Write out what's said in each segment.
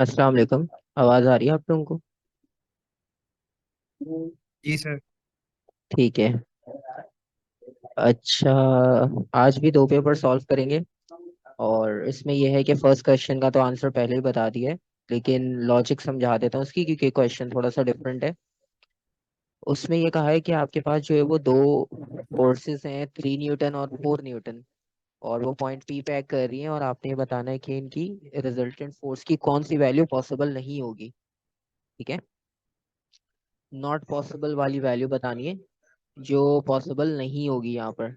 अस्सलाम वालेकुम। आवाज़ आ रही है आप लोगों को? जी सर। ठीक है। अच्छा, आज भी दो पेपर सॉल्व करेंगे। और इसमें यह है कि फर्स्ट क्वेश्चन का तो आंसर पहले ही बता दिया है, लेकिन लॉजिक समझा देता हूँ उसकी, क्योंकि क्वेश्चन थोड़ा सा डिफरेंट है। उसमें ये कहा है कि आपके पास जो है वो दो फोर्सेस हैं, 3 न्यूटन और 4 न्यूटन। और वो पॉइंट पी पे एक्ट कर रही हैं, और आपने ये बताना है कि इनकी रिजल्टेंट फोर्स की कौन सी वैल्यू पॉसिबल नहीं होगी। ठीक है। नॉट पॉसिबल वाली वैल्यू बतानी है, जो पॉसिबल नहीं होगी यहाँ पर।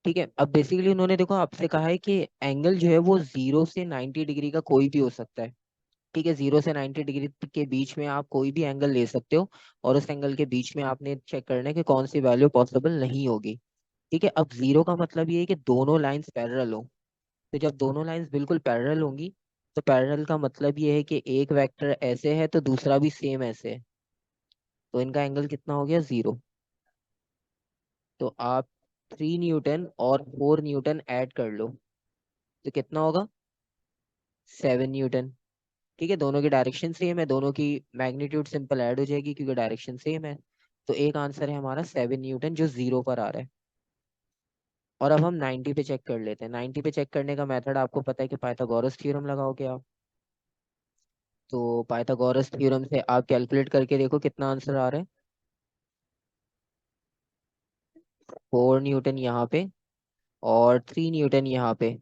ठीक है। अब बेसिकली उन्होंने देखो आपसे कहा है कि एंगल जो है वो 0 से 90 डिग्री का कोई भी हो सकता है। ठीक है, 0 से 90 डिग्री के बीच में आप कोई भी एंगल ले सकते हो। और उस एंगल के बीच में आपने चेक करना है कि कौन सी वैल्यू पॉसिबल नहीं होगी। ठीक है। अब जीरो का मतलब ये है कि दोनों लाइंस पैरेलल हो। तो जब दोनों लाइंस बिल्कुल पैरेलल होंगी, तो पैरेलल का मतलब ये है कि एक वेक्टर ऐसे है तो दूसरा भी सेम ऐसे है। तो इनका एंगल कितना हो गया? 0। तो आप 3 न्यूटन और 4 न्यूटन ऐड कर लो, तो कितना होगा? 7 न्यूटन। ठीक है, दोनों की डायरेक्शन सेम है, दोनों की मैग्नीट्यूड सिंपल ऐड हो जाएगी क्योंकि डायरेक्शन सेम है। तो एक आंसर है हमारा 7 न्यूटन, जो 0 पर आ रहा है। और अब हम 90 पे चेक कर लेते हैं। 90 पे चेक करने का मेथड आपको पता है कि पाइथागोरस थ्योरम लगाओगे आप। तो पाइथागोरस थ्योरम से आप कैलकुलेट करके देखो कितना आंसर आ रहा है। 4 न्यूटन यहाँ पे और 3 न्यूटन यहाँ पे।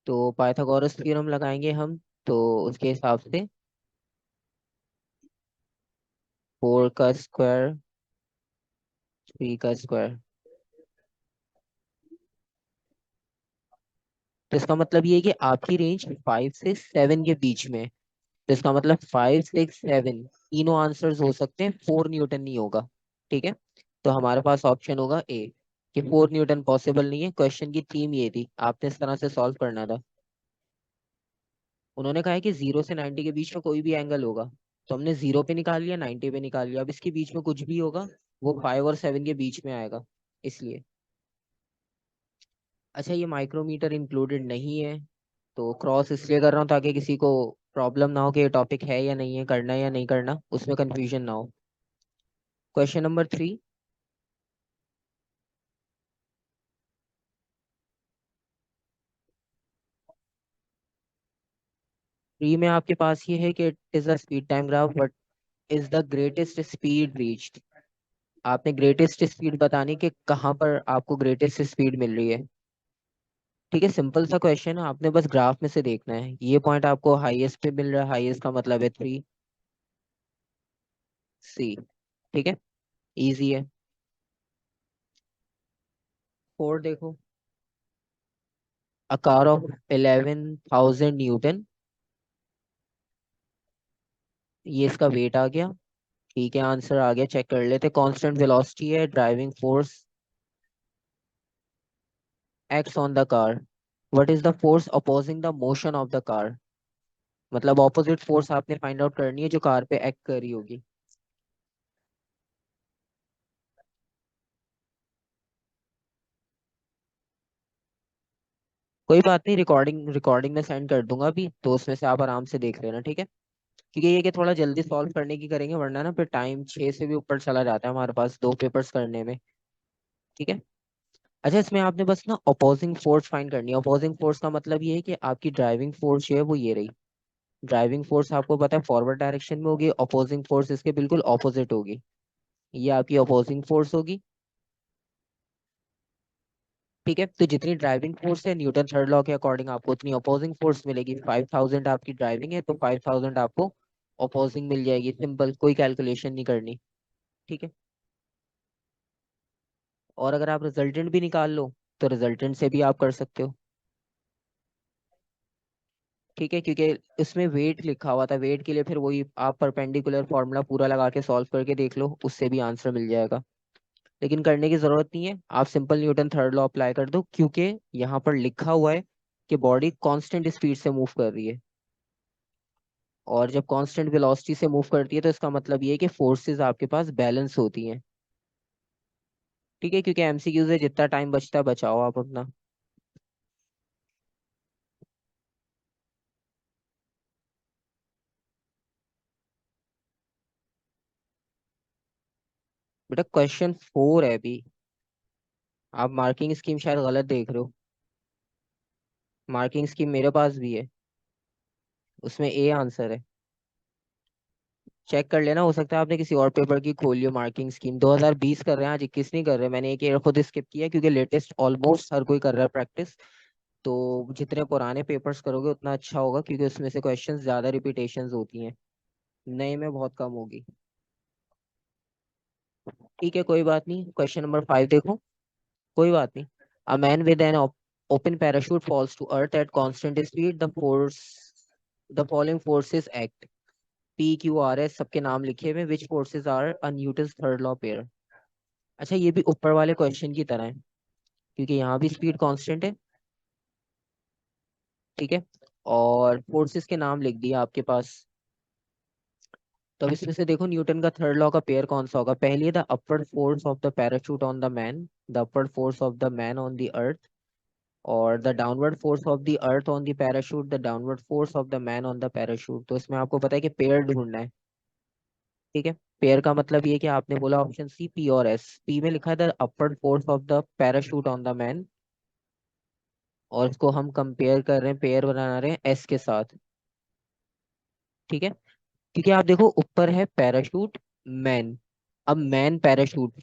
तो पाइथागोरस थ्योरम लगाएंगे हम, तो उसके हिसाब से 4 का स्क्वायर, 3 का स्क्वायर। तो इसका मतलब ये है कि आपकी रेंज 5 से 7 के बीच में है। तो इसका मतलब 5, 6, 7 तीनों आंसर्स हो सकते हैं, 4 न्यूटन नहीं होगा। ठीक है। तो हमारे पास ऑप्शन होगा ए, कि 4 न्यूटन पॉसिबल नहीं है। क्वेश्चन की थीम ये थी, आपने इस तरह से सॉल्व करना था। उन्होंने कहा है कि 0 से 90 के बीच में कोई भी एंगल होगा। तो हमने 0 पे निकाल लिया, 90 पे निकाल लिया। अब इसके बीच में कुछ भी होगा, वो 5 और 7 के बीच में आएगा, इसलिए। अच्छा, ये माइक्रोमीटर इंक्लूडेड नहीं है। तो क्रॉस इसलिए कर रहा हूँ ताकि किसी को प्रॉब्लम ना हो कि ये टॉपिक है या नहीं है, करना है या नहीं करना, उसमें कंफ्यूजन ना हो। Question number 3। थ्री में आपके पास ये है कि it is a speed time graph, but is the greatest speed reached. आपने ग्रेटेस्ट स्पीड बतानी कि कहाँ पर आपको ग्रेटेस्ट स्पीड मिल रही है। ठीक है, सिंपल सा क्वेश्चन है, आपने बस ग्राफ में से देखना है। ये पॉइंट आपको हाईएस्ट पे मिल रहा है, हाईएस्ट का मतलब है 3C। ठीक है, इजी है। 4 देखो, अ कार ऑफ 11,000 न्यूटन, ये इसका वेट आ गया। ठीक है, आंसर आ गया, चेक कर लेते। कांस्टेंट वेलोसिटी है, driving force acts on the car. What is the force opposing the motion of the car? मतलब ऑपोजिट फोर्स आपने फाइंड आउट करनी है जो कार पे एक्ट कर रही होगी। कोई बात नहीं, रिकॉर्डिंग रिकॉर्डिंग में सेंड कर दूंगा अभी, तो उसमें से आप आराम से देख लेना। ठीक है, क्योंकि ये कि थोड़ा जल्दी सॉल्व करने की करेंगे, वरना ना फिर टाइम 6 से भी ऊपर चला जाता है हमारे पास दो पेपर्स करने में। ठीक है। अच्छा, इसमें आपने बस ना अपोजिंग फोर्स फाइंड करनी है। अपोजिंग फोर्स का मतलब ये है कि आपकी ड्राइविंग फोर्स जो है वो ये रही। ड्राइविंग फोर्स आपको पता है फॉरवर्ड डायरेक्शन में होगी, अपोजिंग फोर्स इसके बिल्कुल ऑपोजिट होगी। ये आपकी अपोजिंग फोर्स होगी। ठीक है, तो जितनी ड्राइविंग फोर्स है न्यूटन थर्ड लॉ के अकॉर्डिंग आपको उतनी अपोजिंग फोर्स मिलेगी। 5,000 आपकी ड्राइविंग है, तो 5,000 आपको अपोजिंग मिल जाएगी। सिंपल, कोई कैलकुलेशन नहीं करनी। ठीक है। और अगर आप रिजल्टेंट भी निकाल लो, तो रिजल्टेंट से भी आप कर सकते हो। ठीक है, क्योंकि इसमें वेट लिखा हुआ था, वेट के लिए फिर वही आप परपेंडिकुलर फार्मूला पूरा लगा के सॉल्व करके देख लो, उससे भी आंसर मिल जाएगा। लेकिन करने की जरूरत नहीं है, आप simple Newton third law apply कर दो, क्योंकि यहाँ पर लिखा हुआ है कि बॉडी कांस्टेंट स्पीड से मूव कर रही है। और जब कांस्टेंट वेलोसिटी से मूव करती है, तो इसका मतलब ये है कि फोर्सेस आपके पास बैलेंस होती हैं। ठीक है, क्योंकि एमसीक्यू से जितना टाइम बचता है बचाओ आप अपना। बेटा क्वेश्चन 4 है अभी। आप मार्किंग स्कीम शायद गलत देख रहे हो। मार्किंग स्कीम मेरे पास भी है, उसमें ए आंसर है। चेक कर लेना, हो सकता है आपने किसी और पेपर की खोली हो मार्किंग स्कीम। 2020 कर रहे हैं, आज 21 नहीं कर रहे। मैंने एक ईयर खुद स्किप किया क्योंकि लेटेस्ट ऑलमोस्ट हर कोई कर रहा है प्रैक्टिस। तो जितने पुराने पेपर्स करोगे उतना अच्छा होगा, क्योंकि उसमें से क्वेश्चंस ज्यादा रिपीटेशंस होती हैं, नए में बहुत कम होगी। ठीक है, कोई बात नहीं। क्वेश्चन नंबर 5 देखो। कोई बात नहीं। A man with an open parachute falls to earth at constant speed, the following forces act. P Q R S सबके नाम लिखे हुए, which forces are a Newton's third law pair. अच्छा, ये भी ऊपर वाले क्वेश्चन की तरह है, क्योंकि यहाँ भी स्पीड कांस्टेंट है। ठीक है, और फोर्सेस के नाम लिख दिया आपके पास। तो अब इसमें से देखो, न्यूटन का थर्ड लॉ का पेयर कौन सा होगा। पहली है the upward force of the parachute on the man, the upward force of the man on the earth, और the downward force of the earth on the parachute, the downward force of the man on the parachute. तो इसमें आपको पता है कि pair ढूंढना है। ठीक है, पेयर का मतलब ये कि आपने बोला ऑप्शन सी पी और एस। पी में लिखा है the upward force of the parachute on the man, और इसको हम कंपेयर कर रहे हैं, पेयर बना रहे हैं एस के साथ। ठीक है, क्योंकि आप देखो ऊपर है पैराशूट मैन, अब मैन पैराशूट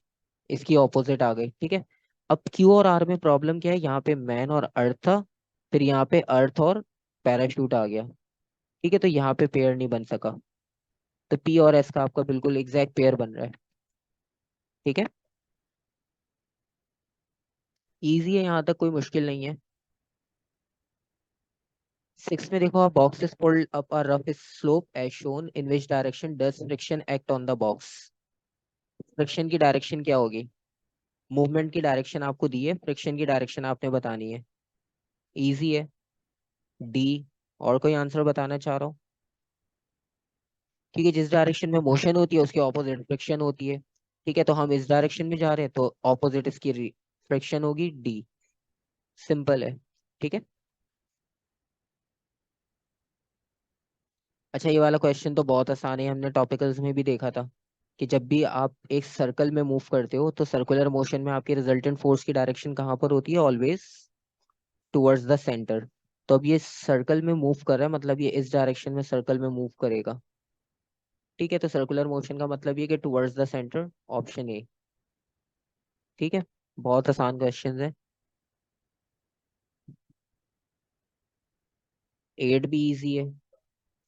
इसकी ऑपोजिट आ गई। ठीक है, अब क्यू और आर में प्रॉब्लम क्या है, यहाँ पे मैन और अर्थ था, फिर यहाँ पे अर्थ और पैराशूट आ गया। ठीक है, तो यहाँ पे पेयर नहीं बन सका। तो पी और एस का आपका बिल्कुल एग्जैक्ट पेयर बन रहा है। ठीक है, इजी है, यहाँ तक कोई मुश्किल नहीं है। 6 में देखो, आप boxes pulled up a rough slope as shown, in which direction does friction act on the box. Friction की डायरेक्शन क्या होगी। मूवमेंट की डायरेक्शन आपको दी है, फ्रिक्शन की डायरेक्शन आपने बतानी है। इजी है, डी। और कोई आंसर बताना चाह रहा हूँ, क्योंकि जिस डायरेक्शन में मोशन होती है उसके ऑपोजिट फ्रिक्शन होती है। ठीक है, तो हम इस डायरेक्शन में जा रहे हैं तो ऑपोजिट इसकी फ्रिक्शन होगी, डी। सिंपल है। ठीक है। अच्छा, ये वाला क्वेश्चन तो बहुत आसान है, हमने टॉपिकल्स में भी देखा था कि जब भी आप एक सर्कल में मूव करते हो तो सर्कुलर मोशन में आपकी रिजल्टेंट फोर्स की डायरेक्शन कहाँ पर होती है, ऑलवेज टुवर्ड्स द सेंटर। तो अब ये सर्कल में मूव कर रहा है, मतलब ये इस डायरेक्शन में सर्कल में मूव करेगा। ठीक है, तो सर्कुलर मोशन का मतलब ये कि towards the centre, option A. ठीक है, बहुत आसान क्वेश्चन है। 8 भी इजी है।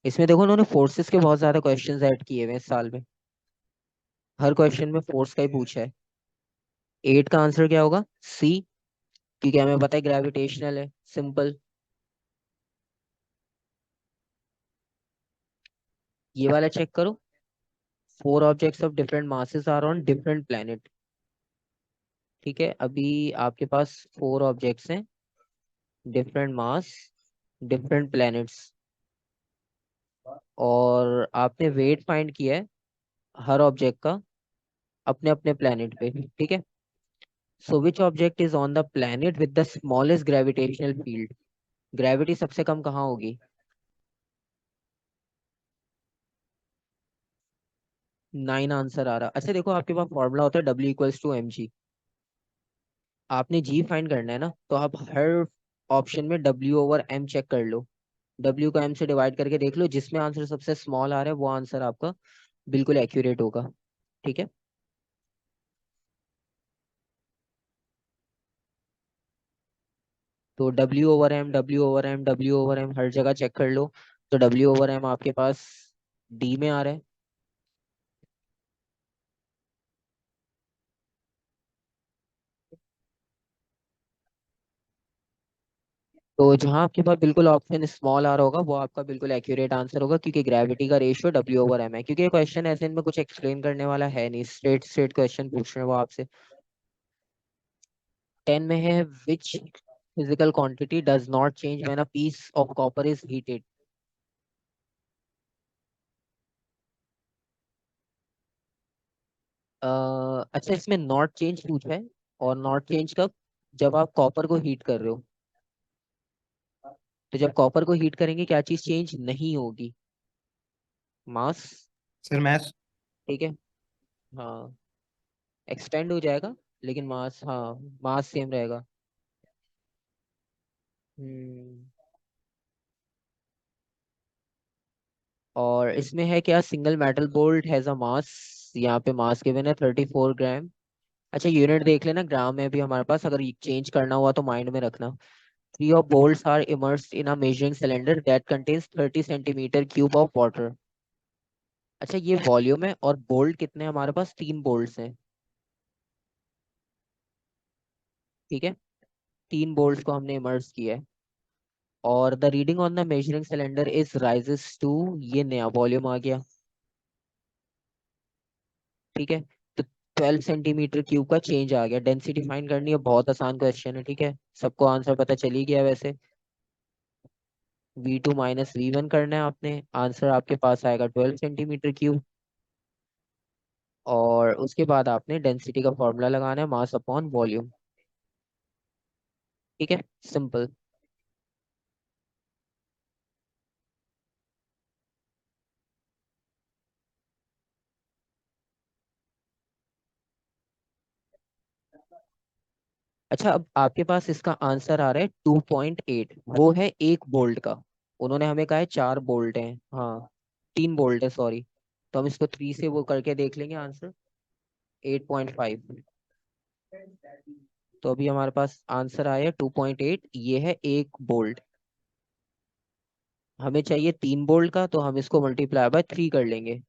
इसमें देखो उन्होंने फोर्सेस के बहुत ज्यादा क्वेश्चंस ऐड किए हुए हैं इस साल में, हर क्वेश्चन में फोर्स का ही पूछा है। 8 का आंसर क्या होगा, सी, क्योंकि हमें पता है ग्रेविटेशनल है, सिंपल। ये वाला चेक करो, 4 objects of different masses are on different planet. ठीक है, अभी आपके पास 4 ऑब्जेक्ट्स हैं, डिफरेंट मास, डिफरेंट प्लैनेट्स, और आपने वेट फाइंड किया है हर ऑब्जेक्ट का अपने अपने प्लेनेट पे। ठीक है, so which object is on the planet with the smallest gravitational field. Gravity सबसे कम कहाँ होगी। 9 आंसर आ रहा। अच्छा देखो, आपके पास फॉर्मूला होता है W = mg। आपने जी फाइंड करना है ना, तो आप हर ऑप्शन में W/m चेक कर लो। W को m से डिवाइड करके देख लो, जिसमें आंसर सबसे स्मॉल आ रहा है वो आंसर आपका बिल्कुल एक्यूरेट होगा। ठीक है, तो W/m हर जगह चेक कर लो। तो W/m आपके पास डी में आ रहा है। तो जहां आपके पास बिल्कुल ऑप्शन स्मॉल आ रहा होगा वो आपका बिल्कुल एक्यूरेट आंसर होगा, क्योंकि ग्रेविटी का रेशियो W/m है। क्योंकि ये क्वेश्चन ऐसे इनमें कुछ एक्सप्लेन करने वाला है नहीं, स्ट्रेट स्ट्रेट क्वेश्चन पूछ रहे हैं वो आपसे। 10 में है, which physical quantity does not change when a piece of copper is heated. अच्छा, इसमें नॉट चेंज पूछा है। और नॉट चेंज कब? जब आप कॉपर को हीट कर रहे हो। तो जब कॉपर को हीट करेंगे क्या चीज चेंज नहीं होगी? मास। Sir math. ठीक है। हाँ, एक्सपेंड हो जाएगा, लेकिन मास, हाँ, मास सेम रहेगा। हम्म। और इसमें है क्या, single metal bolt has a mass, यहाँ पे मास गिवन है 34 ग्राम। अच्छा, यूनिट देख लेना, ग्राम में भी हमारे पास, अगर चेंज करना हुआ तो माइंड में रखना। Three of bolts are immersed in a measuring cylinder that contains 30 centimeter cube of water। अच्छा, ये वॉल्यूम है, और बोल्ट कितने हैं हमारे पास? 3 बोल्ट्स हैं। ठीक है, 3 बोल्ट्स को हमने इमर्स किया है। और the reading on the measuring cylinder is rises to, ये नया वॉल्यूम आ गया। ठीक है, तो 12 सेंटीमीटर क्यूब का चेंज आ गया। डेंसिटी फाइंड करनी है, बहुत आसान क्वेश्चन है। ठीक है, सबको आंसर पता चल ही गया वैसे। V2 माइनस V1 करना है आपने, आंसर आपके पास आएगा 12 सेंटीमीटर क्यूब। और उसके बाद आपने डेंसिटी का फॉर्मूला लगाना है, मास अपॉन वॉल्यूम। ठीक है, सिंपल। अच्छा, अब आपके पास इसका आंसर आ रहा है 2.8, वो है एक बोल्ट का। उन्होंने हमें कहा है 4 बोल्ट हैं, हाँ, 3 बोल्ट है, सॉरी। तो हम इसको 3 से वो करके देख लेंगे आंसर, 8.5। तो अभी हमारे पास आंसर आया 2.8, ये है एक बोल्ट। हमें चाहिए 3 बोल्ट का, तो हम इसको मल्टीप्लाई बाय 3 कर लेंगे।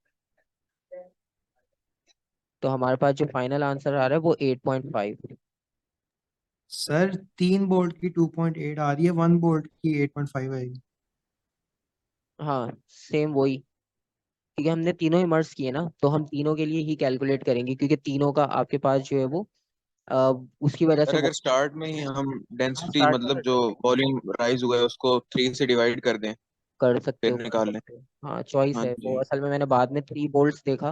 तो हमारे पास जो फाइनल आंसर आ रहा है वो 8.5। सर 3 बोल्ट की 2.8 आ रही है, 1 बोल्ट की 8.5 आएगी। हाँ, सेम वही, क्योंकि हमने तीनों इमर्स किए ना, तो हम तीनों के लिए ही कैलकुलेट करेंगे, क्योंकि तीनों का आपके पास जो है वो अ, उसकी वजह सर से अगर स्टार्ट में ही हम हाँ, डेंसिटी स्टार्ट में मतलब कर जो सकते हो। वॉल्यूम राइज हुआ है उसको 3 से डिवाइड कर दें कर सकते फिर हो, कर निकाल लें। सकते हो, हाँ, चॉइस हाँ है वो। जी। असल में मैंने बाद में 3 बोल्ट्स देखा,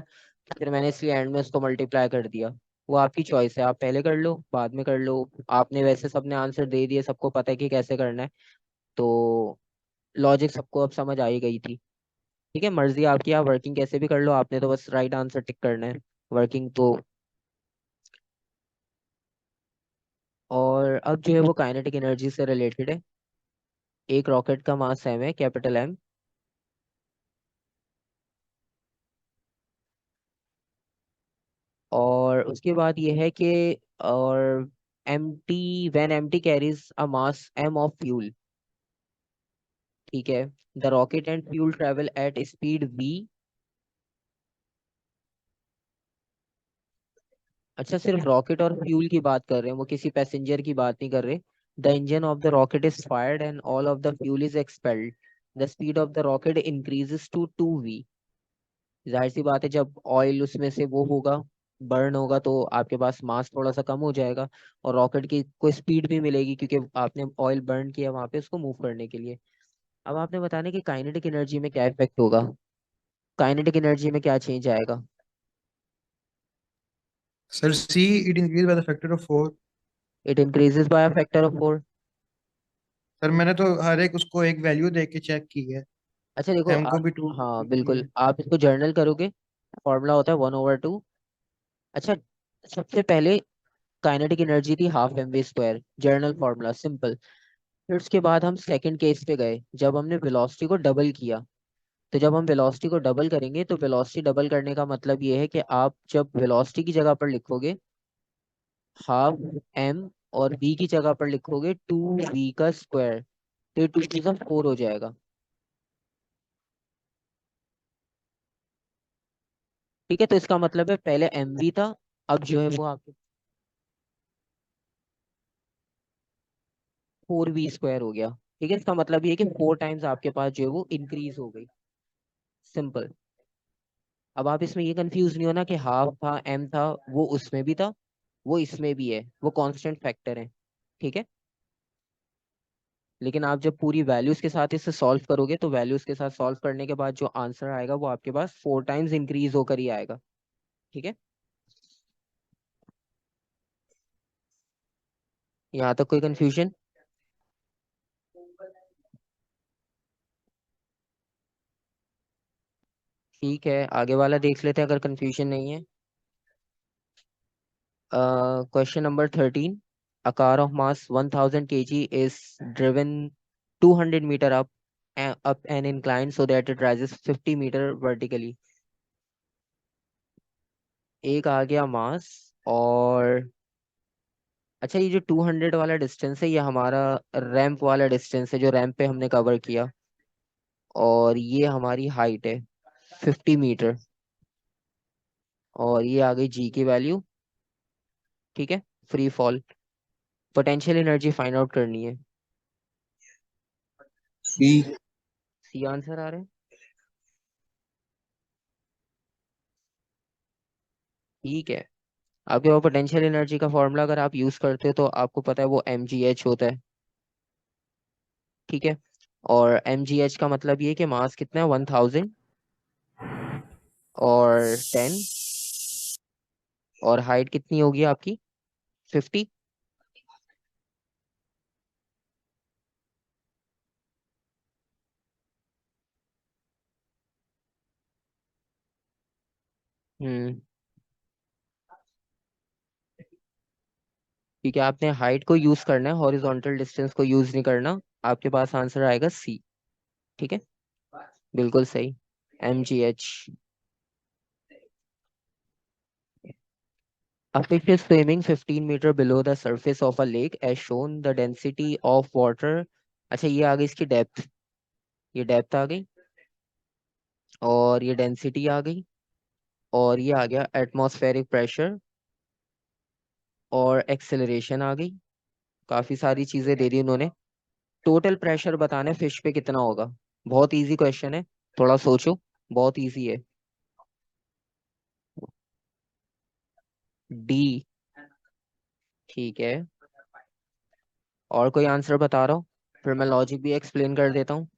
फिर मैंने इसलिए एंड में उसको मल्टीप्लाई कर दिया। वो आपकी चॉइस है, आप पहले कर लो, बाद में कर लो। आपने वैसे सबने आंसर दे दिए, सबको पता है कि कैसे करना है, तो लॉजिक सबको अब समझ आ ही गई थी। ठीक है, मर्जी आपकी, आप वर्किंग कैसे भी कर लो, आपने तो बस राइट आंसर टिक करना है। वर्किंग तो। और अब जो है वो काइनेटिक एनर्जी से रिलेटेड है। एक रॉकेट का मास एम है, कैपिटल एम। और उसके बाद ये है कि, और empty, when empty carries a mass m of fuel. ठीक है, the rocket and fuel travel at speed v. अच्छा, सिर्फ रॉकेट और फ्यूल की बात कर रहे हैं, वो किसी पैसेंजर की बात नहीं कर रहे। The engine of the rocket is fired and all of the fuel is expelled. The speed of the rocket increases to 2V। जाहिर सी बात है, जब ऑयल उसमें से वो होगा, बर्न होगा, तो आपके पास मास थोड़ा सा कम हो जाएगा, और रॉकेट की कोई स्पीड भी मिलेगी, क्योंकि आपने ऑयल बर्न किया वहां पे उसको मूव करने के लिए। अब आपने बताने कि काइनेटिक एनर्जी में क्या इफेक्ट होगा, काइनेटिक एनर्जी में क्या चेंज आएगा? Sir C, it increase by the factor of 4। It increases by factor of 4। Sir मैंने तो हर एक उसको एक वैल्यू दे के चेक की है। अच्छा देखो, एम को आप, भी 2 हाँ की बिल्कुल, है। आप इसको जर्नल करोगे, फॉर्मूला होता है 1/2। अच्छा, सबसे पहले काइनेटिक एनर्जी थी ½ mv², जर्नल फॉर्मूला सिंपल। फिर उसके बाद हम सेकंड केस पे गए, जब हमने वेलोसिटी को डबल किया। तो जब हम वेलोसिटी को डबल करेंगे, तो वेलोसिटी डबल करने का मतलब ये है कि आप जब वेलोसिटी की जगह पर लिखोगे ½ m, और v की जगह पर लिखोगे 2v², तो ये 2 4 हो जाएगा। ठीक है, तो इसका मतलब है पहले mv था, अब जो है वो आपके 4v² हो गया। ठीक है, इसका मतलब ये है कि 4 टाइम्स आपके पास जो है वो इंक्रीज हो गई। सिंपल। अब आप इसमें ये कंफ्यूज नहीं होना कि हाफ था, एम था, वो उसमें भी था, वो इसमें भी है, वो कांस्टेंट फैक्टर है। ठीक है, लेकिन आप जब पूरी वैल्यूज के साथ इसे सॉल्व करोगे, तो वैल्यूज के साथ सॉल्व करने के बाद जो आंसर आएगा वो आपके पास 4 टाइम्स इंक्रीज होकर ही आएगा। ठीक है। यहाँ तक कोई कंफ्यूजन? ठीक है, आगे वाला देख लेते हैं अगर कंफ्यूजन नहीं है। Question number 13। A car of mass 1000 kg is driven 200 meter up an incline so that it rises 50 meter vertically। एक आ गया मास, और अच्छा ये जो 200 वाला डिस्टेंस है ये हमारा रैंप वाला डिस्टेंस है जो रैंप पे हमने कवर किया, और ये हमारी हाइट है 50 मीटर, और ये आ गई जी की वैल्यू। ठीक है, free fall potential energy find out करनी है। सी। सी आंसर आ रहा है। ठीक है, आपके पास पोटेंशियल एनर्जी का फॉर्मूला अगर आप यूज करते हो तो आपको पता है वो mgh होता है। ठीक है, और mgh का मतलब ये कि मास कितना है 1000 और 10, और हाइट कितनी होगी आपकी 50। हम्म। ठीक है, आपने हाइट को यूज करना है, हॉरिजॉन्टल डिस्टेंस को यूज नहीं करना। आपके पास आंसर आएगा सी। ठीक है, बिल्कुल सही, mgh। A fish is swimming 15 meter below the surface of a lake as shown the density of water। अच्छा ये आ गई इसकी डेप्थ, ये डेप्थ आ गई, और ये डेंसिटी आ गई, और ये आ गया एटमॉस्फेरिक प्रेशर, और एक्सेलरेशन आ गई। काफी सारी चीजें दे दी उन्होंने। टोटल प्रेशर बताना है फिश पे कितना होगा। बहुत इजी क्वेश्चन है, थोड़ा सोचो, बहुत इजी है। डी। ठीक है, और कोई आंसर बता रहा हूँ, फिर मैं लॉजिक भी एक्सप्लेन कर देता हूँ।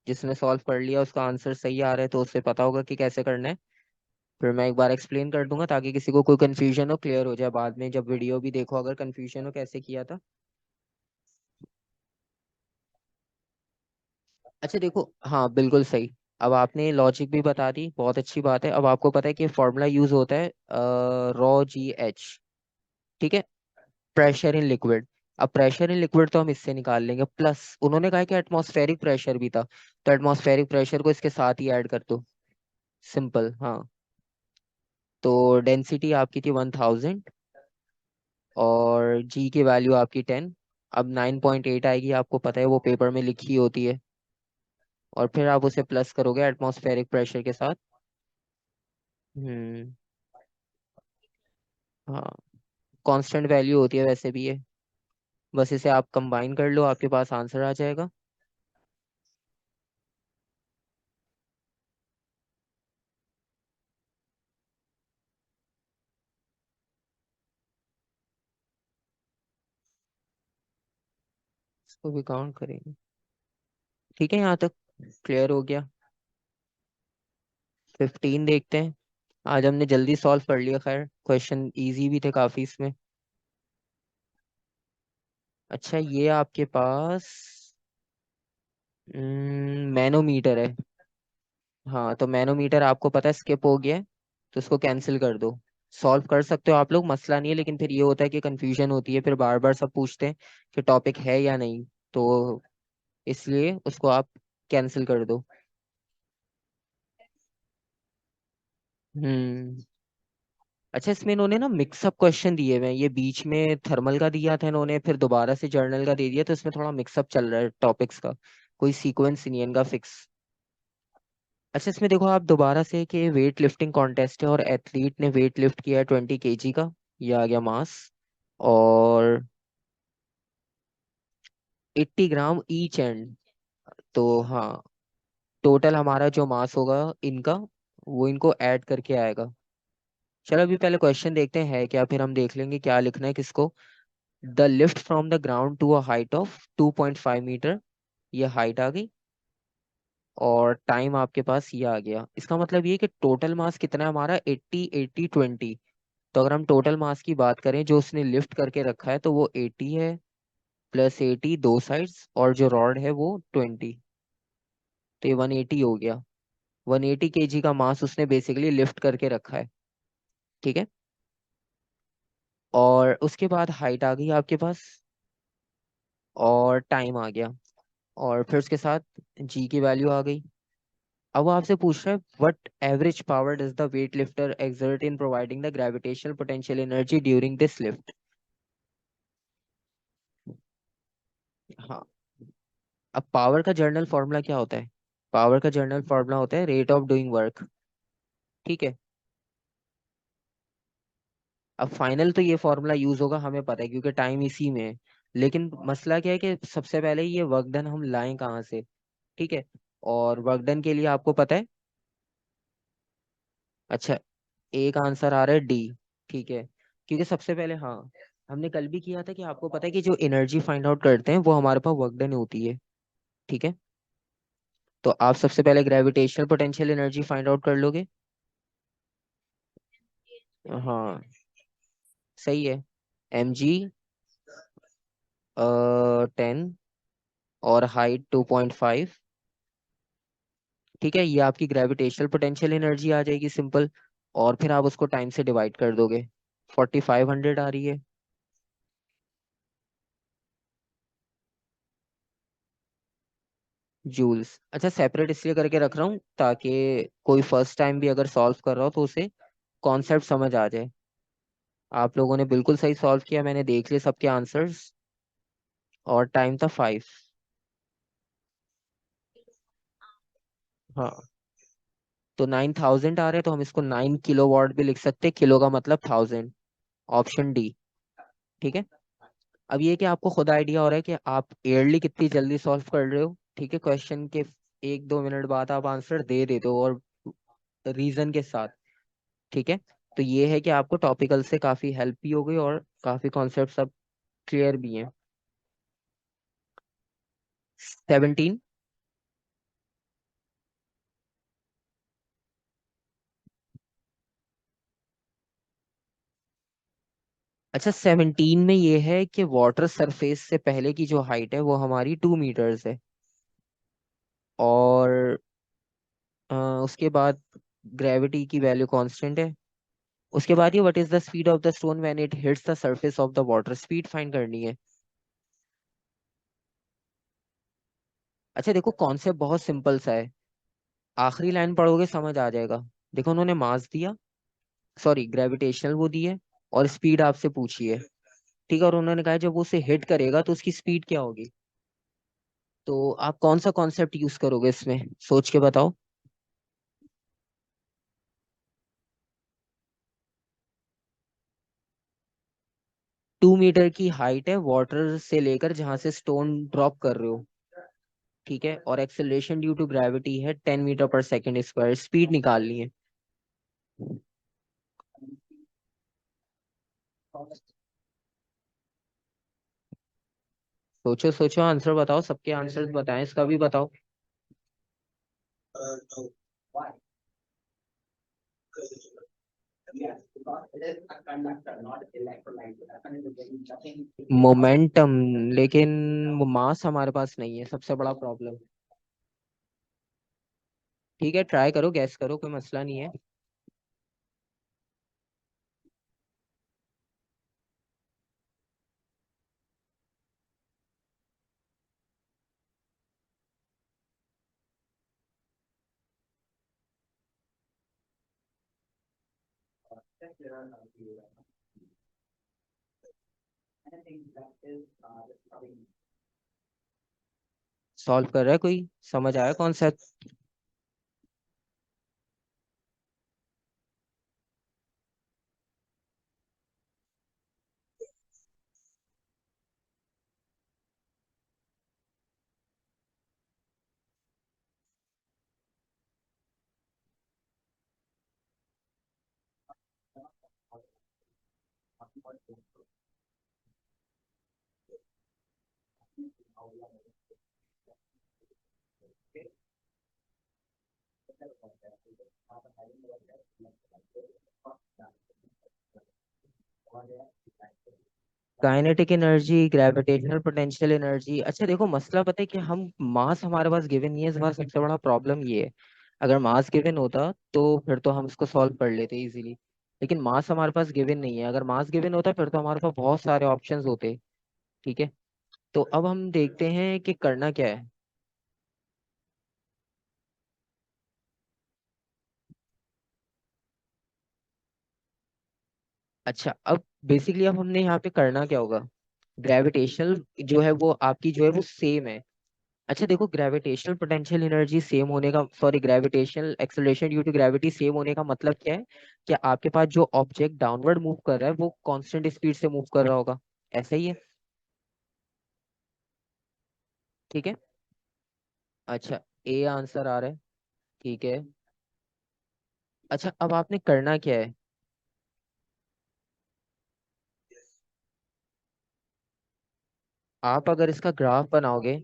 जिसने सॉल्व कर लिया उसका आंसर सही आ रहा है तो उससे पता होगा कि कैसे करना है। फिर मैं एक बार एक्सप्लेन कर दूंगा ताकि किसी को कोई कंफ्यूजन हो क्लियर हो जाए बाद में, जब वीडियो भी देखो अगर कंफ्यूजन हो कैसे किया था। अच्छा देखो, हाँ बिल्कुल सही। अब आपने लॉजिक भी बता दी, बहुत अच्छी बात है। अब आपको पता है कि फॉर्मूला यूज होता है ρgh। ठीक है, प्रेशर इन लिक्विड। अब प्रेशर इन लिक्विड तो हम इससे निकाल लेंगे, प्लस उन्होंने कहा कि एटमॉस्फेरिक प्रेशर भी था, तो एटमॉस्फेरिक प्रेशर को इसके साथ ही ऐड कर दो। सिंपल, हाँ। तो डेंसिटी आपकी थी 1000, और जी की वैल्यू आपकी 10। अब 9.8 आएगी, आपको पता है वो पेपर में लिखी होती है, और फिर आप उसे प्लस करोगे एटमॉस्फेरिक प्रेशर के साथ। हम्म। हाँ, कांस्टेंट वैल्यू होती है वैसे भी ये, बस इसे आप कंबाइन कर लो आपके पास आंसर आ जाएगा। इसको भी काउंट करेंगे। ठीक है, यहाँ तक क्लियर हो गया। 15 देखते हैं। आज हमने जल्दी सॉल्व कर लिया, खैर क्वेश्चन इजी भी थे काफी इसमें। अच्छा ये आपके पास मैनोमीटर है। हाँ, तो मैनोमीटर आपको पता है स्किप हो गया है, तो उसको कैंसिल कर दो। सॉल्व कर सकते हो आप लोग, मसला नहीं है, लेकिन फिर ये होता है कि कंफ्यूजन होती है, फिर बार बार सब पूछते हैं कि टॉपिक है या नहीं, तो इसलिए उसको आप कैंसिल कर दो। हम्म। अच्छा इसमें इन्होंने ना मिक्सअप क्वेश्चन दिए हुए हैं, ये बीच में थर्मल का दिया था इन्होंने, फिर दोबारा से जर्नल का दे दिया, तो इसमें थोड़ा मिक्सअप चल रहा है टॉपिक्स का, कोई सीक्वेंस नहीं है इनका फिक्स। अच्छा इसमें देखो आप दोबारा से कि वेट लिफ्टिंग कॉन्टेस्ट है और एथलीट ने वेट लिफ्ट किया है 20 kg का, ये आ गया मास, और 80 ग्राम ईच एंड। तो हाँ, टोटल हमारा जो मास होगा इनका, वो इनको ऐड करके आएगा। चलो अभी पहले क्वेश्चन देखते हैं है क्या, फिर हम देख लेंगे क्या लिखना है किसको। The lift from the ground to a height of 2.5 metre, ये हाइट आ गई, और टाइम आपके पास ये आ गया। इसका मतलब ये कि टोटल मास कितना है हमारा 80 80 20। तो अगर हम टोटल मास की बात करें जो उसने लिफ्ट करके रखा है तो वो 80 है, प्लस 80 दो साइड्स, और जो रॉड है वो 20, तो ये 180 हो गया। 180 केजी का मास उसने बेसिकली लिफ्ट करके रखा है। ठीक है, और उसके बाद हाइट आ गई आपके पास, और टाइम आ गया, और फिर उसके साथ जी की वैल्यू आ गई। अब वो आपसे पूछ रहा है what average power does the weight lifter exert in providing the gravitational potential energy during this lift. हाँ, अब पावर का जर्नल फॉर्मूला क्या होता है? पावर का जर्नल फॉर्मूला होता है रेट ऑफ डूइंग वर्क। ठीक है, अब फाइनल तो ये फॉर्मूला यूज होगा हमें पता है, क्योंकि टाइम इसी में है। लेकिन मसला क्या है कि सबसे पहले ये वर्क डन हम लाएं कहाँ से? ठीक है, और वर्क डन के लिए आपको पता है, अच्छा, एक आंसर आ रहा है डी। ठीक है, क्योंकि सबसे पहले हाँ, हमने कल भी किया था कि आपको पता है कि जो एनर्जी फाइंड आउट करते हैं वो हमारे पास वर्क डन होती है। ठीक है, तो आप सबसे पहले gravitational potential energy find out कर लोगे। हाँ, सही है। mg 10, और हाइट 2.5। ठीक है, ये आपकी ग्रेविटेशनल पोटेंशियल एनर्जी आ जाएगी सिंपल, और फिर आप उसको टाइम से डिवाइड कर दोगे। 4500 आ रही है जूल्स। अच्छा, सेपरेट इसलिए करके रख रहा हूँ ताकि कोई फर्स्ट टाइम भी अगर सॉल्व कर रहा हो तो उसे कॉन्सेप्ट समझ आ जाए। आप लोगों ने बिल्कुल सही सॉल्व किया, मैंने देख लिए सबके आंसर्स, और टाइम था 5। हाँ, तो 9000 आ रहे हैं, तो हम इसको 9 किलोवाट भी लिख सकते हैं, किलो का मतलब 1000। Option D. ठीक है, अब ये कि आपको खुद आइडिया हो रहा है कि आप एयरली कितनी जल्दी सॉल्व कर रहे हो। ठीक है, क्वेश्चन के 1-2 मिनट बाद आप आंसर दे देते हो, और रीजन के साथ। ठीक है, तो ये है कि आपको टॉपिकल से काफी हेल्प भी हो गई, और काफी कॉन्सेप्ट सब क्लियर भी हैं। 17। अच्छा, 17 में ये है कि वाटर सरफेस से पहले की जो हाइट है वो हमारी 2 मीटर्स है, और उसके बाद ग्रेविटी की वैल्यू कांस्टेंट है। उसके बाद ये what is the speed of the stone when it hits the surface of the water, speed find करनी है। अच्छा देखो, कॉन्सेप्ट बहुत सिंपल सा है, आखिरी लाइन पढ़ोगे समझ आ जाएगा। देखो, उन्होंने मास दिया, सॉरी ग्रेविटेशनल वो दी है, और स्पीड आपसे पूछी है। ठीक है, और उन्होंने कहा जब वो उसे हिट करेगा तो उसकी स्पीड क्या होगी। तो आप कौन सा कॉन्सेप्ट यूज करोगे इसमें, सोच के बताओ। 2 मीटर की हाइट है वाटर से लेकर जहां से स्टोन ड्रॉप कर रहे हो। ठीक है, और एक्सेलरेशन ड्यू टू ग्रेविटी है 10 मीटर पर सेकेंड स्क्वायर, स्पीड निकालनी है। सोचो सोचो, आंसर बताओ, सबके आंसर बताएं, इसका भी बताओ। मोमेंटम, लेकिन वो मास हमारे पास नहीं है, सबसे बड़ा प्रॉब्लम। ठीक है, ट्राई करो, गैस करो, कोई मसला नहीं है। सॉल्व कर रहा है कोई, समझ आया concept? Kinetic energy, gravitational potential energy. अच्छा देखो, मसला पता है कि हम मास हमारे पास गिवन नहीं है, इस बार सबसे बड़ा प्रॉब्लम ये है। अगर मास गिवन होता तो फिर तो हम इसको सॉल्व कर लेते इजीली, लेकिन मास हमारे पास गिवन नहीं है। अगर मास गिवन होता फिर तो हमारे पास बहुत सारे ऑप्शंस होते। ठीक है, तो अब हम देखते हैं कि करना क्या है। अच्छा, अब बेसिकली अब हमने यहाँ पे करना क्या होगा। ग्रेविटेशनल जो है वो आपकी जो है वो सेम है। अच्छा देखो, ग्रेविटेशनल पोटेंशियल एनर्जी सेम होने का, sorry, gravitational acceleration due to gravity same होने का मतलब क्या है कि आपके पास जो ऑब्जेक्ट डाउनवर्ड मूव कर रहा है वो कांस्टेंट स्पीड से मूव कर रहा होगा। ऐसा ही है। ठीक है। अच्छा, ए आंसर आ रहा है। ठीक है। अच्छा, अब आपने करना क्या है। आप अगर इसका ग्राफ बनाओगे,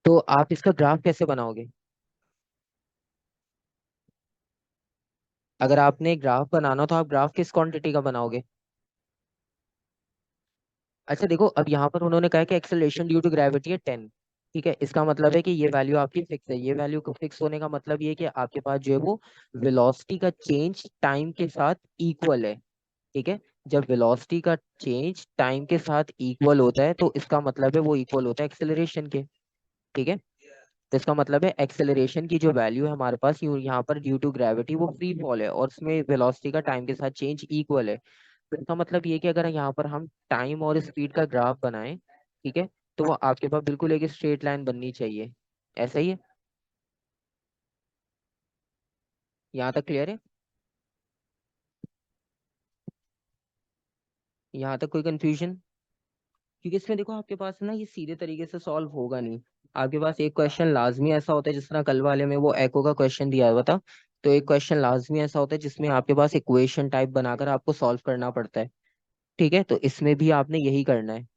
तो आप इसका ग्राफ कैसे बनाओगे। अगर आपने ग्राफ बनाना तो आप ग्राफ किस क्वांटिटी का बनाओगे। अच्छा देखो, अब यहाँ पर उन्होंने कहा कि एक्सेलरेशन ड्यू टू ग्रेविटी है 10। ठीक है, इसका मतलब है कि ये वैल्यू आपकी फिक्स है। ये वैल्यू को फिक्स होने का मतलब ये है कि आपके पास जो है वो वेलोसिटी का चेंज टाइम के साथ इक्वल है। ठीक है, जब वेलोसिटी का चेंज टाइम के साथ इक्वल होता है तो इसका मतलब है वो इक्वल होता है एक्सेलरेशन के। ठीक है, तो इसका मतलब है एक्सेलरेशन की जो वैल्यू है हमारे पास यहाँ पर ड्यू टू ग्रेविटी वो फ्री फॉल है, और उसमें वेलोसिटी का टाइम के साथ चेंज इक्वल है। तो इसका मतलब ये कि अगर यहाँ पर हम टाइम और स्पीड का ग्राफ बनाएं, ठीक है, तो वो आपके पास बिल्कुल एक स्ट्रेट लाइन बननी चाहिए। ऐसा ही है। यहाँ तक क्लियर है। यहाँ तक कोई कंफ्यूजन। क्योंकि इसमें देखो आपके पास ना ये सीधे तरीके से सॉल्व होगा नहीं। आपके पास एक क्वेश्चन लाजमी ऐसा होता है, जिस तरह कल वाले में वो एको का क्वेश्चन दिया हुआ था, तो एक क्वेश्चन लाजमी ऐसा होता है जिसमें आपके पास इक्वेशन टाइप बनाकर आपको सॉल्व करना पड़ता है। ठीक है, तो इसमें भी आपने यही करना है।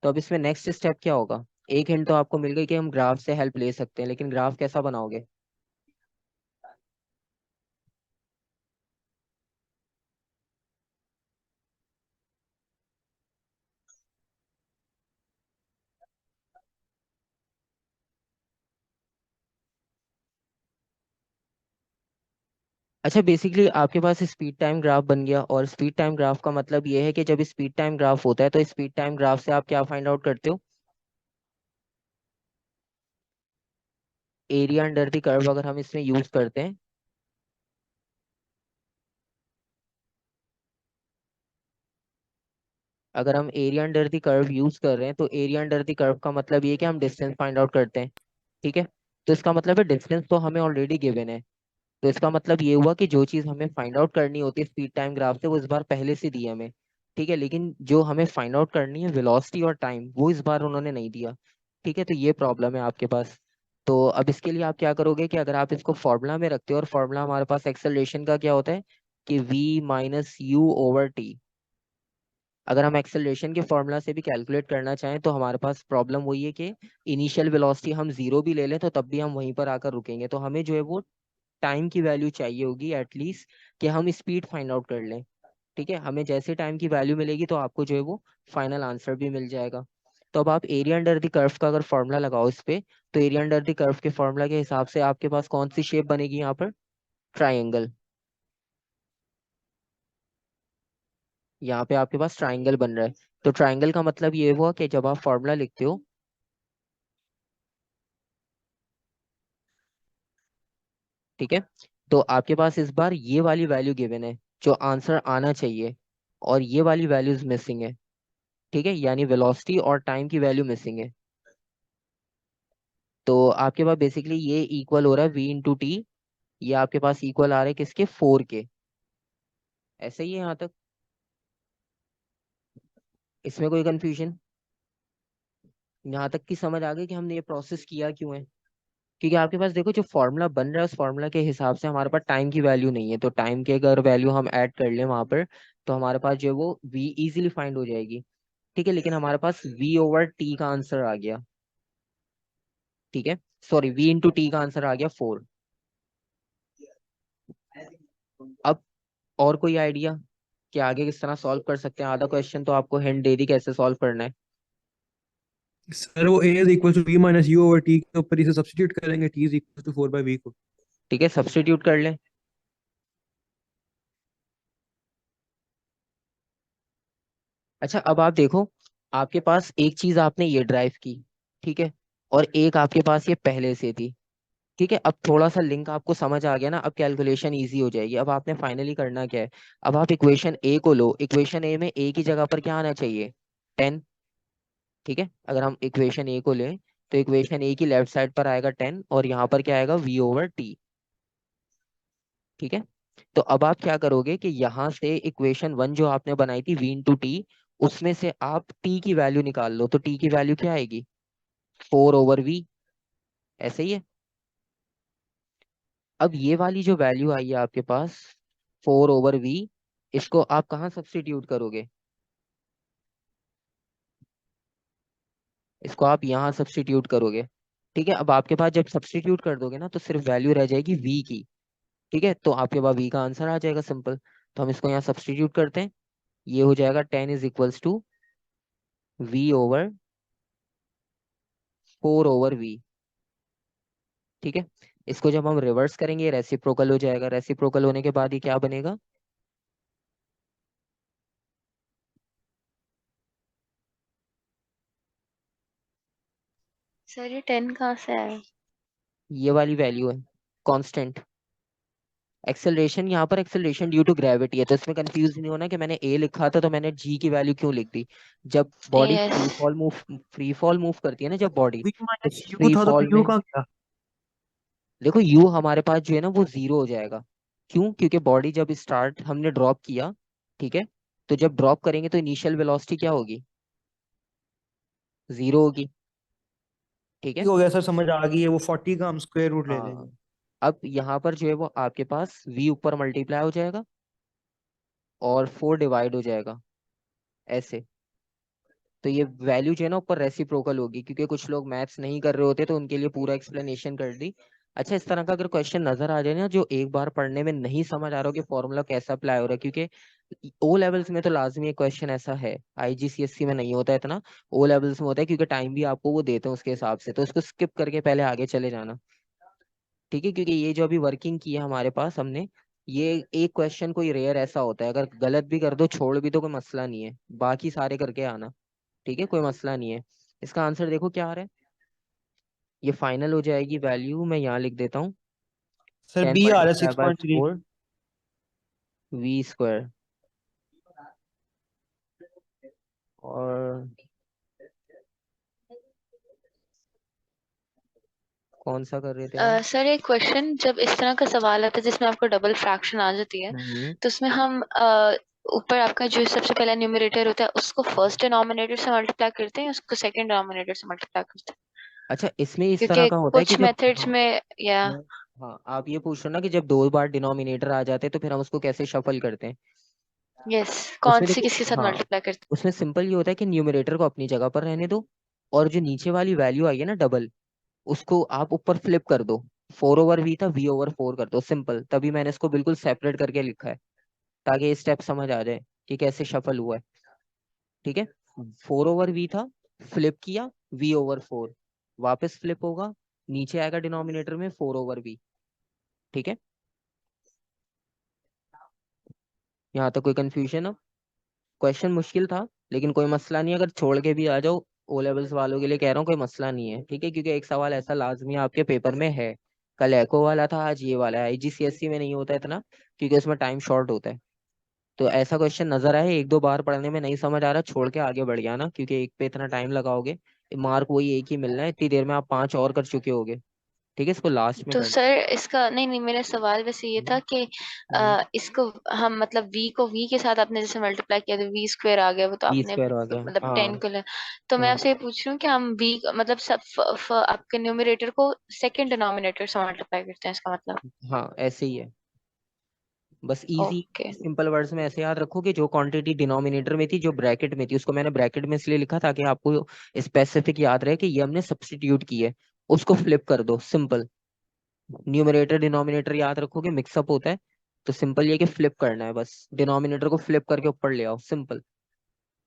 तो अब इसमें नेक्स्ट स्टेप क्या होगा। एक हिंट तो आपको मिल गई कि हम ग्राफ से हेल्प ले सकते हैं, लेकिन ग्राफ कैसा बनाओगे। अच्छा, बेसिकली आपके पास स्पीड टाइम ग्राफ बन गया, और स्पीड टाइम ग्राफ का मतलब ये है कि जब स्पीड टाइम ग्राफ होता है तो स्पीड टाइम ग्राफ से आप क्या फाइंड आउट करते हो। एरिया अंडर द कर्व अगर हम इसमें यूज करते हैं। अगर हम area under the curve use कर रहे हैं तो एरिया अंडर द कर्व का मतलब ये है कि हम डिस्टेंस फाइंड आउट करते हैं। ठीक है, तो इसका मतलब है डिस्टेंस तो हमें ऑलरेडी गिवन है। तो इसका मतलब ये हुआ कि जो चीज हमें फाइंड आउट करनी होती है स्पीड टाइम ग्राफ से वो इस बार पहले से दी है हमें। ठीक है, लेकिन जो हमें फाइंड आउट करनी है वेलोसिटी और टाइम, वो इस बार उन्होंने नहीं दिया। ठीक है, तो ये प्रॉब्लम है आपके पास। तो अब इसके लिए आप क्या करोगे कि अगर आप इसको फॉर्मूला में रखते हो, और फॉर्मूला हमारे पास एक्सेलरेशन का क्या होता है कि v - u/t। अगर हम एक्सेलरेशन के फॉर्मूला से भी कैलकुलेट करना चाहें तो हमारे पास प्रॉब्लम वही है कि इनिशियल वेलोसिटी हम जीरो भी ले लें तो तब भी हम वहीं पर आकर रुकेंगे। तो हमें जो है वो टाइम की वैल्यू चाहिए होगी एटलीस्ट, कि हम स्पीड फाइंड आउट कर लें। ठीक है, हमें जैसे टाइम की वैल्यू मिलेगी तो आपको जो है वो फाइनल आंसर भी मिल जाएगा। तो अब आप एरिया अंडर द कर्व का अगर फॉर्मूला लगाओ इस पे, तो एरिया अंडर द कर्व के फॉर्मूला के हिसाब से आपके पास कौन सी शेप बनेगी यहाँ पर। ट्राइंगल। यहाँ पे आपके पास ट्राइंगल बन रहा है। तो ट्राइंगल का मतलब ये हुआ कि जब आप फॉर्मूला लिखते हो, ठीक है, तो आपके पास इस बार ये वाली वैल्यू गिवन है जो आंसर आना चाहिए, और ये वाली वैल्यूज मिसिंग है। ठीक है, यानी वेलोसिटी और टाइम की वैल्यू मिसिंग है। तो आपके पास बेसिकली ये इक्वल हो रहा है v/t। ये आपके पास इक्वल आ रहा है किसके, 4 के। ऐसे ही है यहाँ तक। इसमें कोई कंफ्यूजन। यहाँ तक की समझ आ गई कि हमने ये प्रोसेस किया क्यों है। क्योंकि आपके पास देखो जो फॉर्मूला बन रहा है उस फॉर्मूला के हिसाब से हमारे पास टाइम की वैल्यू नहीं है, तो टाइम की अगर वैल्यू हम ऐड कर लें वहां पर, तो हमारे पास जो है वो v इजीली फाइंड हो जाएगी। ठीक है, लेकिन हमारे पास v/t का आंसर आ गया। ठीक है, सॉरी, v/t का आंसर आ गया 4। और कोई आइडिया कि आगे किस तरह सॉल्व कर सकते हैं? आधा क्वेश्चन तो आपको हिंट दे दी कैसे सॉल्व करना है। सर वो a is equal to v minus u over t के ऊपर इसे सब्स्टिट्यूट करेंगे, t is equal to 4/v को। ठीक है, सब्स्टिट्यूट कर लें। अच्छा, अब आप देखो, आपके पास एक चीज आपने ये ड्राइव की, ठीक है, और एक आपके पास ये पहले से थी। ठीक है, अब थोड़ा सा लिंक आपको समझ आ गया ना, अब कैलकुलेशन इजी हो जाएगी। अब आपने फाइनली करना क्या है, अब आप इक्वेशन ए को लो। इक्वेशन ए में ए की जगह पर क्या आना चाहिए? 10। ठीक है, अगर हम इक्वेशन ए को लें तो इक्वेशन ए की लेफ्ट साइड पर आएगा 10 और यहाँ पर क्या आएगा? V over t. ठीक है, तो अब आप क्या करोगे कि यहाँ से इक्वेशन वन जो आपने बनाई थी वी इंटू टी, उसमें से आप टी की वैल्यू निकाल लो। तो टी की वैल्यू क्या आएगी? 4/v। ऐसे ही है। अब ये वाली जो वैल्यू आई है आपके पास 4/v, इसको आप कहाँ सब्स्टिट्यूट करोगे? इसको आप यहाँ सब्स्टिट्यूट करोगे। ठीक है, अब आपके पास जब सब्स्टिट्यूट कर दोगे ना तो सिर्फ वैल्यू रह जाएगी v की। ठीक है, तो आपके पास v का आंसर आ जाएगा सिंपल। तो हम इसको यहाँ सब्स्टिट्यूट करते हैं। ये हो जाएगा 10 इज इक्वल्स टू v/4/v। ठीक है, इसको जब हम रिवर्स करेंगे रेसिप्रोकल हो जाएगा। रेसिप्रोकल होने के बाद ये क्या बनेगा? सर ये 10 कहाँ से आया? ये वाली वैल्यू है कांस्टेंट। एक्सेलरेशन, यहाँ पर एक्सेलरेशन ड्यू टू ग्रेविटी है, तो इसमें कंफ्यूज नहीं होना कि मैंने ए लिखा था तो मैंने जी की वैल्यू क्यों लिख दी। जब body yes. Free fall move करती है ना जब बॉडी, v तो माइनस u फ्री था तो फॉल u में कहाँ गया? देखो यू हमारे पास जो है ना वो जीरो हो जाएगा। क्यों? क्योंकि बॉडी जब स्टार्ट हमने ड्रॉप किया, ठीक है, तो जब ड्रॉप करेंगे तो इनिशियल वेलोसिटी क्या होगी? जीरो होगी। ठीक है। ठीक हो गया सर, समझ आ गई है, वो 40 का हम स्क्वायर रूट ले हाँ, लेंगे। अब यहाँ पर जो है वो आपके पास v ऊपर मल्टीप्लाई हो जाएगा और 4 डिवाइड हो जाएगा ऐसे। तो ये वैल्यू जो है ना ऊपर रेसिप्रोकल होगी, क्योंकि कुछ लोग मैथ्स नहीं कर रहे होते तो उनके लिए पूरा एक्सप्लेनेशन कर दी। अच्छा, इस तरह का अगर क्वेश्चन नजर आ जाए ना जो एक बार पढ़ने में नहीं समझ आ रहा हो कि फॉर्मूला कैसा अप्लाई हो रहा है, क्योंकि ओ लेवल्स में तो लाजमी एक क्वेश्चन ऐसा है, आईजीसीएससी में नहीं होता है इतना, ओ लेवल्स में होता है, क्योंकि टाइम भी आपको वो देते हैं उसके हिसाब से, तो उसको स्किप करके पहले आगे चले जाना। ठीक है, क्योंकि ये जो अभी वर्किंग की है हमारे पास हमने, ये एक क्वेश्चन कोई रेयर ऐसा होता है, अगर गलत भी कर दो छोड़ भी तो कोई मसला नहीं है, बाकी सारे करके आना। ठीक है, कोई मसला नहीं है। इसका आंसर देखो क्या आ रहा है। ये फाइनल हो जाएगी वैल्यू, मैं यहाँ लिख देता हूँ। सर टेन b आ रहा है मल्टीप्लाई बाय 6.3। 4v²। और कौन सा कर रहे थे हम? सर एक क्वेश्चन, जब इस तरह का सवाल आता है जिसमें आपको डबल फ्रैक्शन आ जाती है, हम्म। तो उसमें हम ऊपर आपका जो सबसे पहला न्यूमरेटर होता है उसको फर्स्ट डिनोमिनेटर से मल्टीप्लाई करते हैं, उसको सेकंड डिनोमिनेटर से मल्टीप्लाई करते हैं? अच्छा, इसमें इस तरह क्योंकि का होता है कि कुछ जब मेथड्स हाँ, में या मैं हाँ आप ये पूछ रहे हो ना कि जब दो बार डिनोमिनेटर आ जाते हैं तो फिर हम उसको कैसे शफल करते हैं। यस, कौन उसमें से देखो, किसके साथ हाँ, मल्टीप्लाई करते उसमें सिंपल ये होता है कि न्यूमरेटर को अपनी जगह पर रहने दो, और जो नीचे वाली वैल्यू आई है ना डबल, उसको आप ऊपर फ्लिप कर दो। 4/v था v/4 कर दो, सिंपल। तभी मैंने इसको बिल्कुल सेपरेट करके लिखा है, ताकि ये स्टेप समझ आ जाए कि कैसे शफल हुआ है। ठीक है, 4/v था, फ्लिप किया v/4, वापस फ्लिप होगा, नीचे आएगा डिनोमिनेटर में 4/v। ठीक है, यहाँ तक कोई कंफ्यूजन? अब क्वेश्चन मुश्किल था लेकिन कोई मसला नहीं, अगर छोड़ के भी आ जाओ, ओ लेवल्स वालों के लिए कह रहा हूँ, कोई मसला नहीं है। ठीक है, क्योंकि एक सवाल ऐसा लाजमी आपके पेपर में है, कल एको वाला था, आज ये वाला है। आईजीसीएससी में नहीं होता इतना, क्योंकि उसमें टाइम शॉर्ट होता है। तो ऐसा क्वेश्चन नजर आए एक दो बार पढ़ने में नहीं समझ आ रहा, छोड़ के आगे बढ़ गया ना, क्योंकि एक पे इतना टाइम लगाओगे, मार्क वही एक ही मिलना है, इतनी देर में आप 5 और कर चुके होगे। ठीक है, इसको लास्ट में तो कर। सर इसका नहीं नहीं, मेरा सवाल वैसे ये था कि हम्म। इसको हम मतलब v को v के साथ आपने जैसे मल्टीप्लाई किया तो v स्क्वायर आ गया, वो तो बी आपने स्क्वायर आ गया, मतलब हाँ। 10 को तो मैं हाँ। आपसे ये पूछ रही हूँ कि हम v मतलब सब आपके न्यूमरेटर को सेकंड डिनोमिनेटर से मल्टीप्लाई करते हैं, इसका मतलब? हाँ ऐसे ही है, बस इजी ओके। सिंपल वर्ड्स में ऐसे याद रखो कि जो क्वांटिटी डिनोमिनेटर में थी, जो ब्रैकेट में थी, उसको मैंने ब्रैकेट में इसलिए लिखा ताकि आपको स्पेसिफिक याद रहे कि ये हमने सब्स्टिट्यूट की है, उसको फ्लिप कर दो, सिंपल। न्यूमरेटर डिनोमिनेटर याद रखोगे मिक्सअप होता है, तो सिंपल ये कि फ्लिप करना है, बस डिनोमिनेटर को फ्लिप करके ऊपर ले आओ, सिंपल।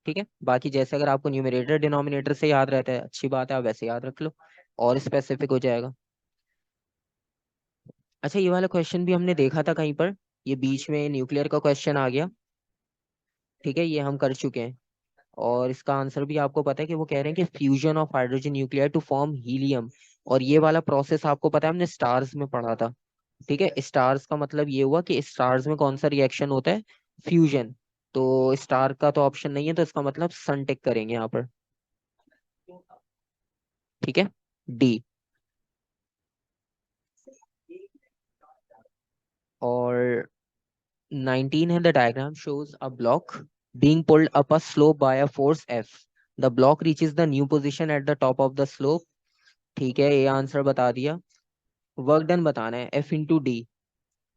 ठीक है, बाकी जैसे अगर आपको न्यूमरेटर डिनोमिनेटर से याद रहता है अच्छी बात है, आप वैसे याद रख लो और स्पेसिफिक हो जाएगा। अच्छा, ये वाला क्वेश्चन भी हमने देखा था कहीं पर, ये बीच में न्यूक्लियर का क्वेश्चन आ गया। ठीक है, ये हम कर चुके हैं और इसका आंसर भी आपको पता है कि वो कह रहे हैं कि fusion of hydrogen nuclear to form helium. और ये वाला प्रोसेस आपको पता है, हमने स्टार्स में पढ़ा था। ठीक है, स्टार्स का मतलब ये हुआ कि स्टार्स में कौन सा रिएक्शन होता है, फ्यूजन। तो स्टार का तो ऑप्शन नहीं है, तो इसका मतलब सन टिक करेंगे यहाँ पर। ठीक है, डी। और 19 है, the diagram shows a block being pulled up a slope by a force F. The block reaches the new position at the top of the slope. ठीक है, ये आंसर बता दिया। वर्क डन बताना है, F इंटू डी।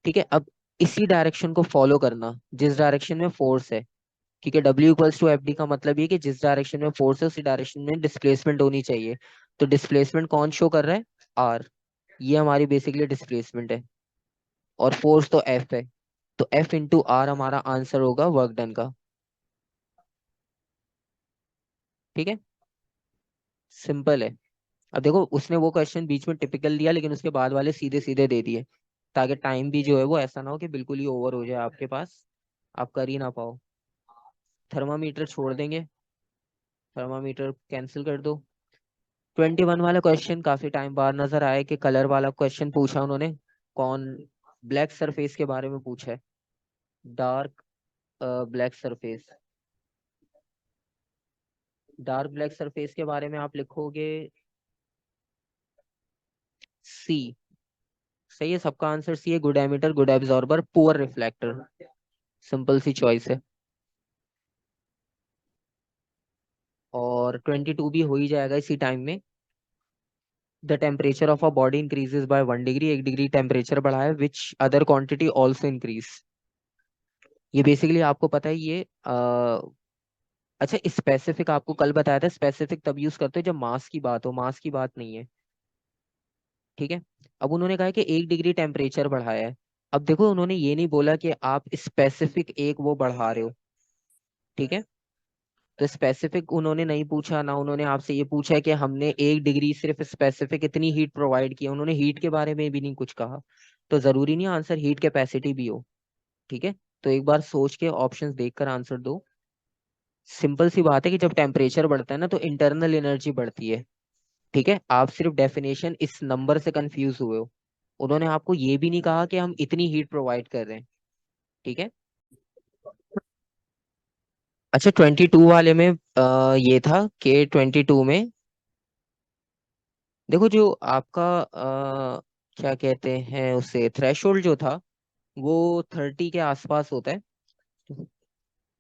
ठीक है, अब इसी डायरेक्शन को फॉलो करना जिस डायरेक्शन में फोर्स है, क्योंकि W equals to f d का मतलब ये कि जिस डायरेक्शन में फोर्स है उसी डायरेक्शन में डिस्प्लेसमेंट होनी चाहिए। तो डिस्प्लेसमेंट कौन शो कर रहा है, आर। ये हमारी बेसिकली डिस्प्लेसमेंट है और फोर्स तो एफ है। तो एफ इंटू आर हमारा आंसर होगा वर्क डन का। ठीक है, सिंपल है। अब देखो, उसने वो क्वेश्चन बीच में टिपिकल दिया लेकिन उसके बाद वाले सीधे सीधे दे दिए, ताकि टाइम भी जो है वो ऐसा ना हो कि बिल्कुल ही ओवर हो जाए आपके पास, आप कर ही ना पाओ। थर्मामीटर छोड़ देंगे, थर्मामीटर कैंसिल कर दो। 21 वाला क्वेश्चन काफी टाइम बाद नजर आया कि कलर वाला क्वेश्चन पूछा उन्होंने। कौन, ब्लैक सरफेस के बारे में पूछा है, dark black surface. Dark black surface के बारे में आप लिखोगे सी। सही है, सबका आंसर सी है। Good emitter, good absorber, poor reflector, simple C choice है। और 22 भी हो ही जाएगा इसी टाइम में। The temperature of a body increases by 1 degree, 1 degree temperature बढ़ा है, which other quantity also increase. ये बेसिकली आपको पता है ये अच्छा, स्पेसिफिक आपको कल बताया था, स्पेसिफिक तब यूज करते हो जब मास की बात हो, मास की बात नहीं है। ठीक है, अब उन्होंने कहा कि 1 डिग्री टेम्परेचर बढ़ाया है। अब देखो, उन्होंने ये नहीं बोला कि आप स्पेसिफिक एक वो बढ़ा रहे हो। ठीक है, तो स्पेसिफिक उन्होंने नहीं पूछा ना, उन्होंने आपसे ये पूछा है कि हमने 1 डिग्री सिर्फ स्पेसिफिक इतनी हीट प्रोवाइड की है, उन्होंने हीट के बारे में भी नहीं कुछ कहा। तो जरूरी नहीं आंसर हीट कैपेसिटी भी हो। ठीक है, तो एक बार सोच के ऑप्शंस देखकर आंसर दो। सिंपल सी बात है कि जब टेम्परेचर बढ़ता है ना तो इंटरनल एनर्जी बढ़ती है। ठीक है, आप सिर्फ डेफिनेशन इस नंबर से कंफ्यूज हुए हो। उन्होंने आपको ये भी नहीं कहा कि हम इतनी हीट प्रोवाइड कर रहे हैं। ठीक है, अच्छा 22 वाले में ये था कि 22 में देखो, जो आपका क्या कहते हैं उसे, थ्रेशोल्ड जो था वो 30 के आसपास होता है,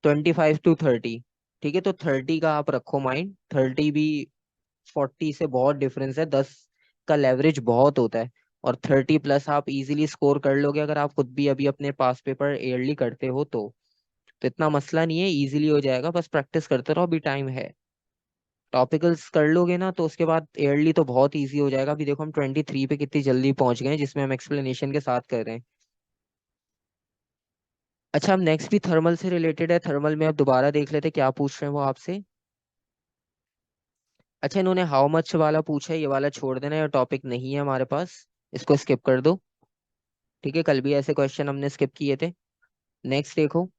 25 to 30। ठीक है, तो 30 का आप रखो माइंड, 30 भी 40 से बहुत डिफरेंस है, 10 का लेवरेज बहुत होता है। और 30 प्लस आप इजीली स्कोर कर लोगे अगर आप खुद भी अभी अपने पास पेपर ईयरली करते हो तो इतना मसला नहीं है, इजीली हो जाएगा, बस प्रैक्टिस करते रहो, अभी टाइम है। टॉपिकल्स कर लोगे ना तो उसके बाद ईयरली तो बहुत इजी हो जाएगा। अभी देखो हम 23 पे कितनी जल्दी पहुंच गए हैं, जिसमें हम एक्सप्लेनेशन के साथ कर रहे हैं। अच्छा, हम नेक्स्ट भी थर्मल से रिलेटेड है, थर्मल में अब दोबारा देख लेते हैं क्या पूछ रहे हैं वो आपसे। अच्छा, इन्होंने हाउ मच वाला पूछा है, ये वाला छोड़ देना, ये टॉपिक नहीं है हमारे पास, इसको स्किप कर दो। ठीक है, कल भी ऐसे क्वेश्चन हमने स्किप किए थे। नेक्स्ट देखो,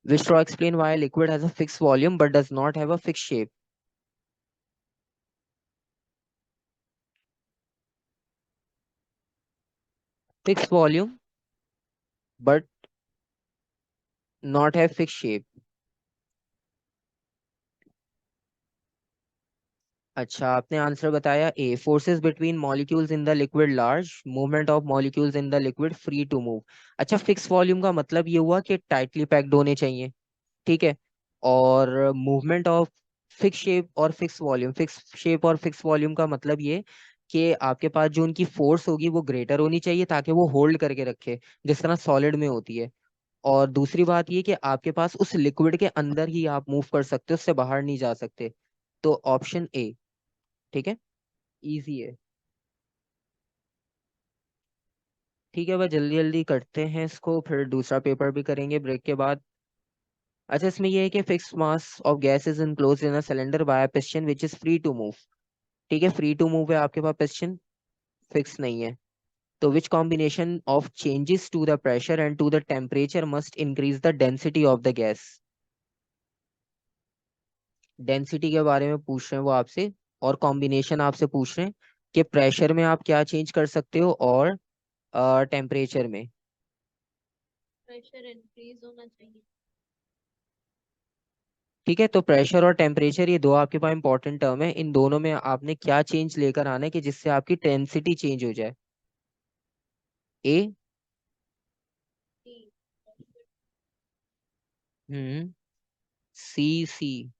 विच straw explain why a liquid has a fixed volume but does not have a fixed shape. Fixed volume but not have fixed shape. अच्छा, आपने आंसर बताया A, forces between molecules in the liquid large, movement of molecules in the liquid free to move. अच्छा, fix volume का मतलब ये हुआ कि tightly packed होने चाहिए। ठीक है, और मूवमेंट ऑफ फिक्स शेप और फिक्स वॉल्यूम, फिक्स शेप और फिक्स वॉल्यूम का मतलब ये कि आपके पास जो उनकी फोर्स होगी वो ग्रेटर होनी चाहिए ताकि वो होल्ड करके रखे, जिस तरह सॉलिड में होती है। और दूसरी बात ये कि आपके पास उस लिक्विड के अंदर ही आप मूव कर सकते हो, उससे बाहर नहीं जा सकते। तो ऑप्शन ए। ठीक है, इजी है। ठीक है, बस जल्दी जल्दी करते हैं इसको, फिर दूसरा पेपर भी करेंगे ब्रेक के बाद। अच्छा, इसमें ये है कि fix mass of gas is enclosed in a cylinder by a piston which is free to move. ठीक है, फ्री टू मूव है आपके पास पिस्टन, फिक्स नहीं है। तो which combination of changes to the pressure and to the temperature must increase the density of the gas. Density के बारे में पूछ रहे हैं वो आपसे, और कॉम्बिनेशन आपसे पूछ रहे हैं कि प्रेशर में आप क्या चेंज कर सकते हो और टेम्परेचर में। प्रेशर इंक्रीज होना चाहिए। ठीक है, तो प्रेशर और टेम्परेचर ये दो आपके पास इंपॉर्टेंट टर्म है, इन दोनों में आपने क्या चेंज लेकर आना है कि जिससे आपकी डेंसिटी चेंज हो जाए। ए। हम्म। सी सी।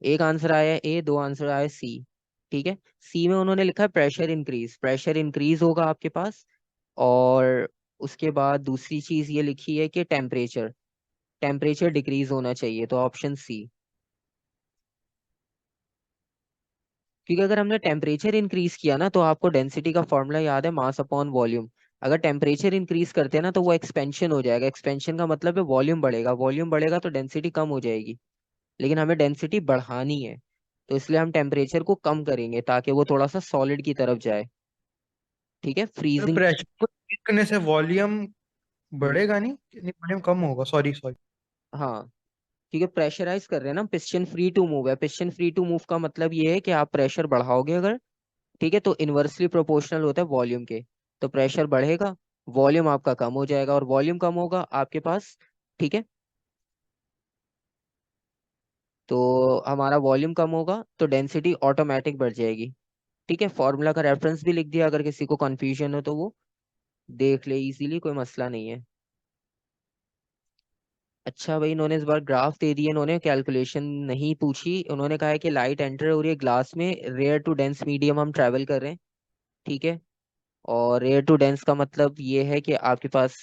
एक आंसर आया है ए, दो आंसर आया सी। ठीक है, सी में उन्होंने लिखा है प्रेशर इंक्रीज, प्रेशर इंक्रीज होगा आपके पास। और उसके बाद दूसरी चीज ये लिखी है कि टेम्परेचर, टेम्परेचर डिक्रीज होना चाहिए, तो ऑप्शन सी। क्योंकि अगर हमने टेम्परेचर इंक्रीज किया ना, तो आपको डेंसिटी का फॉर्मूला याद है, मास अपॉन वॉल्यूम। अगर टेम्परेचर इंक्रीज करते हैं ना, तो वो एक्सपेंशन हो जाएगा, एक्सपेंशन का मतलब है वॉल्यूम बढ़ेगा, वॉल्यूम बढ़ेगा तो डेंसिटी कम हो जाएगी। लेकिन हमें डेंसिटी बढ़ानी है, तो इसलिए हम टेम्परेचर को कम करेंगे ताकि वो थोड़ा सा सॉलिड की तरफ जाए। ठीक है, तो फ्रीजिंग। प्रेशर को increase करने से वॉल्यूम बढ़ेगा नहीं, नहीं वॉल्यूम कम होगा, सॉरी सॉरी। हाँ, क्योंकि प्रेशराइज कर रहे हैं ना, पिस्टन फ्री टू मूव है, पिस्टन फ्री टू मूव का मतलब ये है कि आप प्रेशर बढ़ाओगे अगर, ठीक है, तो इनवर्सली प्रोपोर्शनल होता है वॉल्यूम के। तो प्रेशर बढ़ेगा, वॉल्यूम आपका कम हो जाएगा, और वॉल्यूम कम होगा आपके पास। ठीक है, तो हमारा वॉल्यूम कम होगा तो डेंसिटी ऑटोमेटिक बढ़ जाएगी। ठीक है, फॉर्मूला का रेफरेंस भी लिख दिया, अगर किसी को कंफ्यूजन हो तो वो देख ले इजीली, कोई मसला नहीं है। अच्छा भाई, इन्होंने इस बार ग्राफ दे दिए, इन्होंने कैलकुलेशन नहीं पूछी, उन्होंने कहा है कि लाइट एंटर हो रही है ग्लास में, रेयर टू डेंस मीडियम हम ट्रैवल कर रहे हैं। ठीक है, और रेयर टू डेंस का मतलब ये है कि आपके पास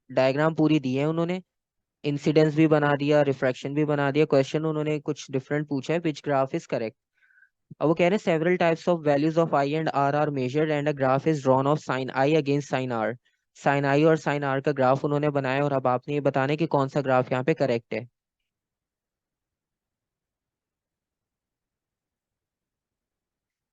डायग्राम पूरी दी है उन्होंने, इंसिडेंस भी बना दिया, रिफ्रैक्शन भी बना दिया, क्वेश्चन उन्होंने कुछ डिफरेंट पूछा है, विच ग्राफ इज करेक्ट। अब वो कह रहे हैं several types of values of I and R measured and a graph is drawn of sine I against sine R. Sine I और साइन आर का ग्राफ उन्होंने बनाया, और अब आपने ये बताना है कि कौन सा ग्राफ यहाँ पे करेक्ट है।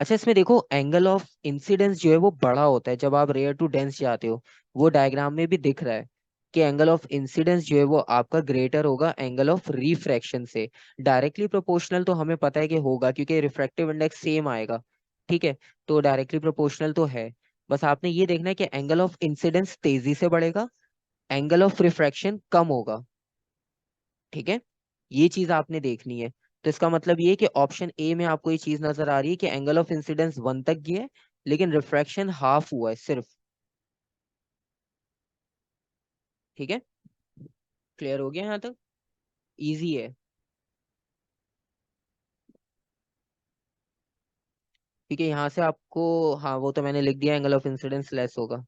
अच्छा, इसमें देखो एंगल ऑफ इंसिडेंस जो है वो बड़ा होता है जब आप रेयर टू डेंस जाते हो, वो डायग्राम में भी दिख रहा है कि एंगल ऑफ इंसिडेंस जो है वो आपका ग्रेटर होगा एंगल ऑफ रिफ्रैक्शन से। डायरेक्टली प्रोपोर्शनल तो हमें पता है कि होगा, क्योंकि रिफ्रैक्टिव इंडेक्स सेम आएगा। ठीक है, तो डायरेक्टली प्रोपोर्शनल तो है। बस आपने ये देखना है कि एंगल ऑफ इंसिडेंस तेजी से बढ़ेगा, एंगल ऑफ रिफ्रैक्शन कम होगा। ठीक है, ये चीज आपने देखनी है। तो इसका मतलब ये है कि ऑप्शन ए में आपको ये चीज नजर आ रही है कि एंगल ऑफ इंसिडेंस 1 तक गया है, लेकिन रिफ्रैक्शन हाफ हुआ है सिर्फ। ठीक है, क्लियर हो गया यहाँ तक, इजी है। ठीक है, यहाँ से आपको, हाँ वो तो मैंने लिख दिया, एंगल ऑफ इंसिडेंस लेस होगा।